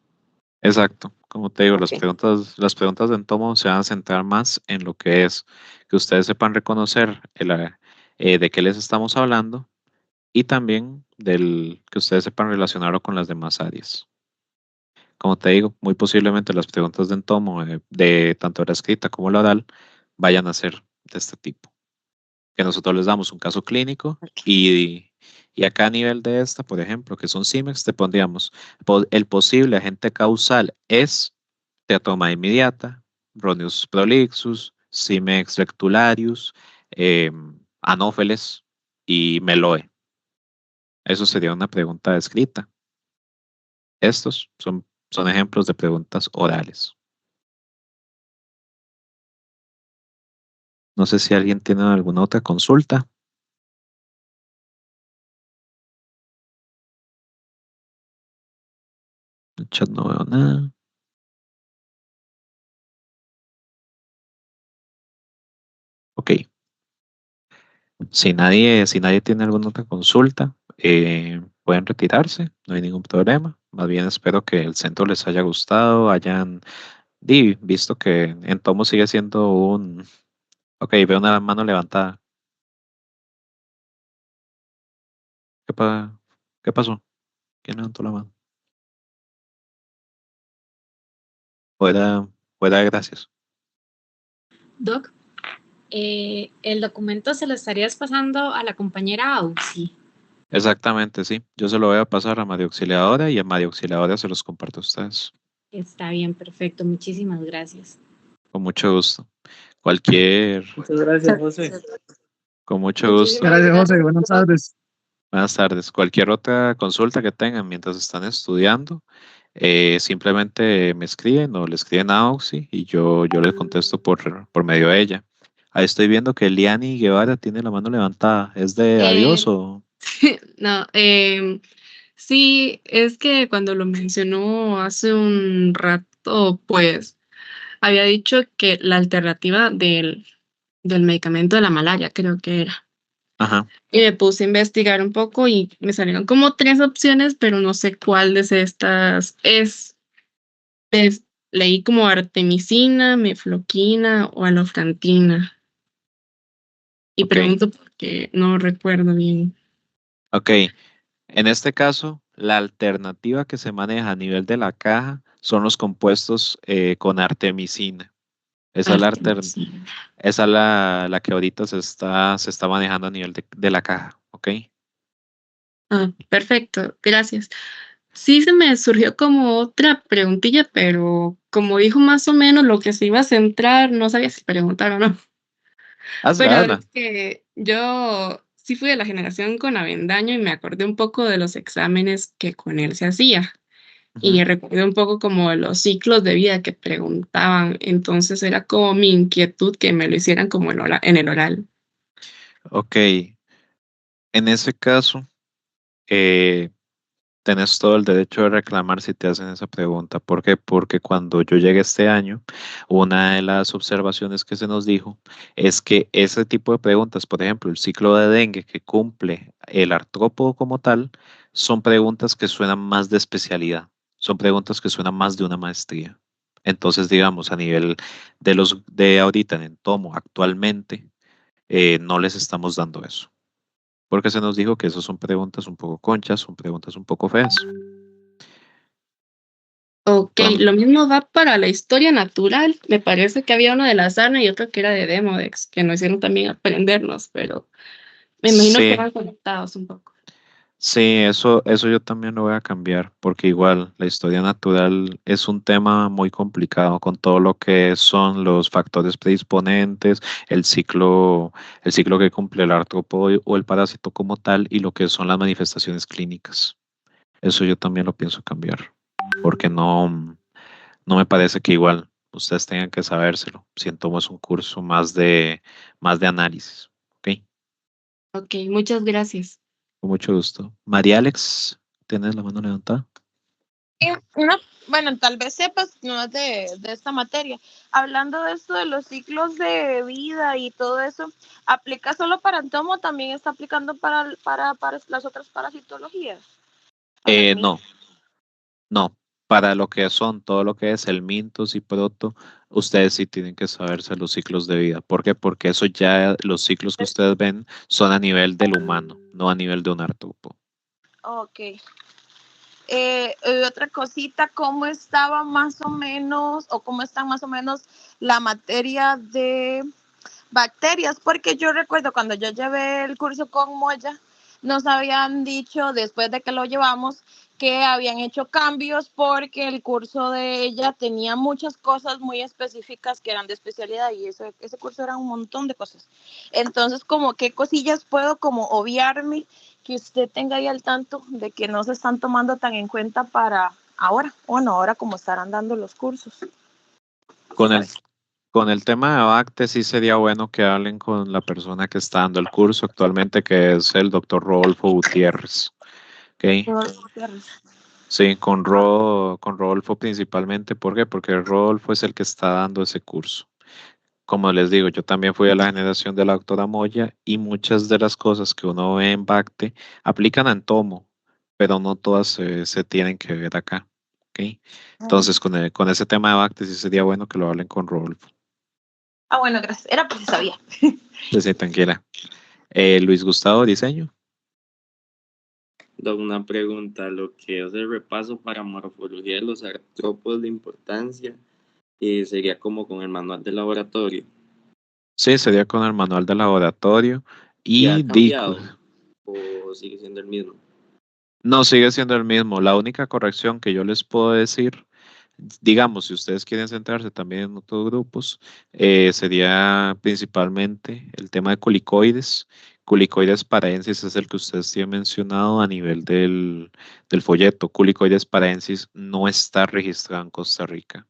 Exacto, como te digo, Ok. las preguntas de entomo se van a centrar más en lo que es que ustedes sepan reconocer de qué les estamos hablando, y también que ustedes sepan relacionarlo con las demás áreas. Como te digo, muy posiblemente las preguntas de entomo, de tanto la escrita como la oral, vayan a ser de este tipo. Que nosotros les damos un caso clínico, Ok. y acá a nivel de esta, por ejemplo, que son CIMEX, te pondríamos, el posible agente causal es teratoma inmediata, Rhonius prolixus, Cimex rectularius, Anopheles y Meloe. Eso sería una pregunta escrita. Estos son ejemplos de preguntas orales. No sé si alguien tiene alguna otra consulta. En el chat no veo nada. Ok. Si nadie tiene alguna otra consulta, pueden retirarse, no hay ningún problema. Más bien espero que el centro les haya gustado, hayan visto que en Tomo sigue siendo un... Ok, veo una mano levantada. ¿Qué, qué pasó? ¿Quién levantó la mano? Fuera, gracias. Doc, el documento se lo estarías pasando a la compañera Auxi. Exactamente, sí. Yo se lo voy a pasar a María Auxiliadora, y a María Auxiliadora se los comparto a ustedes. Está bien, perfecto. Muchísimas gracias. Con mucho gusto. Cualquier... Muchas gracias, José. Con mucho gusto. Muchísimas Gracias, José. gracias. Buenas tardes. Buenas tardes. Cualquier otra consulta que tengan mientras están estudiando, simplemente me escriben o le escriben a Auxi, y yo les contesto por medio de ella. Ahí estoy viendo que Liani Guevara tiene la mano levantada. ¿Es de adiós Eh, o...? no, sí, es que cuando lo mencionó hace un rato, pues había dicho que la alternativa del medicamento de la malaria, creo que era. Ajá. Y me puse a investigar un poco y me salieron como tres opciones, pero no sé cuál de estas es. Leí como artemisina, mefloquina o alofrantina. Y Ok. pregunto porque no recuerdo bien. Ok. En este caso, la alternativa que se maneja a nivel de la caja son los compuestos con artemisina. Esa es Artemisina. la que ahorita se está manejando a nivel de la caja. ¿Ok? Ah, perfecto, gracias. Sí se me surgió como otra preguntilla, pero como dijo más o menos lo que se iba a centrar, no sabía si preguntar o no. Pero Hazla, la verdad hazla. es que yo sí fui de la generación con Avendaño y me acordé un poco de los exámenes que con él se hacía. Ujú. Y recordé un poco como de los ciclos de vida que preguntaban. Entonces era como mi inquietud que me lo hicieran como en el oral. Ok. En ese caso, eh, tenés todo el derecho de reclamar si te hacen esa pregunta. ¿Por qué? Porque cuando yo llegué este año, una de las observaciones que se nos dijo es que ese tipo de preguntas, por ejemplo, el ciclo de dengue que cumple el artrópodo como tal, son preguntas que suenan más de especialidad, son preguntas que suenan más de una maestría. Entonces, digamos, a nivel de ahorita en Entomo, actualmente, no les estamos dando eso. porque se nos dijo que esas son preguntas un poco conchas, son preguntas un poco feas. Ok, Bueno, lo mismo va para la historia natural. Me parece que había uno de la Sana y otro que era de Demodex, que nos hicieron también aprendernos, pero me imagino que sí, van conectados un poco. sí, eso yo también lo voy a cambiar, porque igual la historia natural es un tema muy complicado con todo lo que son los factores predisponentes, el ciclo que cumple el artrópodo o el parásito como tal, y lo que son las manifestaciones clínicas. Eso yo también lo pienso cambiar, porque no me parece que igual ustedes tengan que sabérselo. Siento es un curso más de análisis. ¿Ok? Ok, muchas gracias. Con mucho gusto. María Alex, ¿tienes la mano levantada? Bueno, tal vez sepas, no es de esta materia. Hablando de esto de los ciclos de vida y todo eso, ¿aplica solo para entomo o también está aplicando para las otras parasitologías? Para el No, no. Para lo que son, todo lo que es el Mintos y Proto, ustedes sí tienen que saberse los ciclos de vida. ¿Por qué? Porque eso ya, los ciclos que ustedes ven son a nivel del humano, no a nivel de un artrópodo. Ok. Otra cosita, ¿cómo estaba más o menos o cómo está más o menos la materia de bacterias? Porque yo recuerdo cuando yo llevé el curso con Moya, nos habían dicho después de que lo llevamos que habían hecho cambios porque el curso de ella tenía muchas cosas muy específicas que eran de especialidad y ese curso era un montón de cosas. Entonces, como qué cosillas puedo como obviarme que usted tenga ahí al tanto de que no se están tomando tan en cuenta para ahora, bueno, ahora como estarán dando los cursos. Con el, con el tema de Bacte, sí sería bueno que hablen con la persona que está dando el curso actualmente, que es el doctor Rodolfo Gutiérrez. ¿Ok? Sí, con Rodolfo principalmente. ¿Por qué? Porque Rodolfo es el que está dando ese curso. Como les digo, yo también fui a la generación de la doctora Moya y muchas de las cosas que uno ve en Bacte aplican en Tomo, pero no todas se tienen que ver acá. ¿Ok? Entonces, con ese tema de Bacte sí sería bueno que lo hablen con Rodolfo. Ah, bueno, gracias. Era porque sabía. Sí, tranquila. Luis Gustavo, diseño. Una pregunta, lo que es el repaso para morfología de los artrópodos de importancia sería como con el manual de laboratorio. Sí, sería con el manual de laboratorio ¿Ya y ha cambiado o sigue siendo el mismo? no sigue siendo el mismo. La única corrección que yo les puedo decir, digamos, si ustedes quieren centrarse también en otros grupos, sería principalmente el tema de culicoides. Culicoides paraensis es el que ustedes tienen mencionado a nivel del folleto. Culicoides paraensis no está registrado en Costa Rica.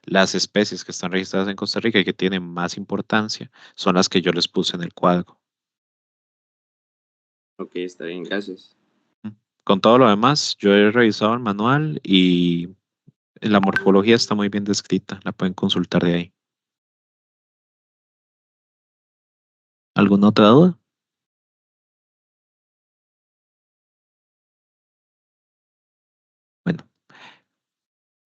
Las especies que están registradas en Costa Rica y que tienen más importancia son las que yo les puse en el cuadro. Ok, está bien, gracias. Con todo lo demás, yo he revisado el manual y la morfología está muy bien descrita, la pueden consultar de ahí. ¿Alguna otra duda? Bueno,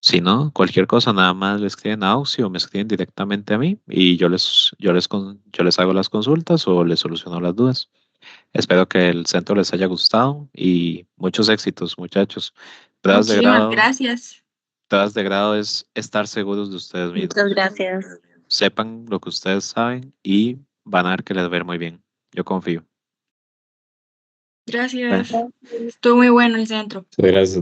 si no, cualquier cosa, nada más le escriben a Auxi o me escriben directamente a mí y yo les hago las consultas o les soluciono las dudas. Espero que el centro les haya gustado y muchos éxitos, muchachos. Pruebas de Muchísimas grado, gracias. pruebas de grado es estar seguros de ustedes mismos. Muchas gracias. Sepan lo que ustedes saben y van a ver que les va a ir muy bien. Yo confío. Gracias. Bueno, Estuvo muy bueno el centro. gracias.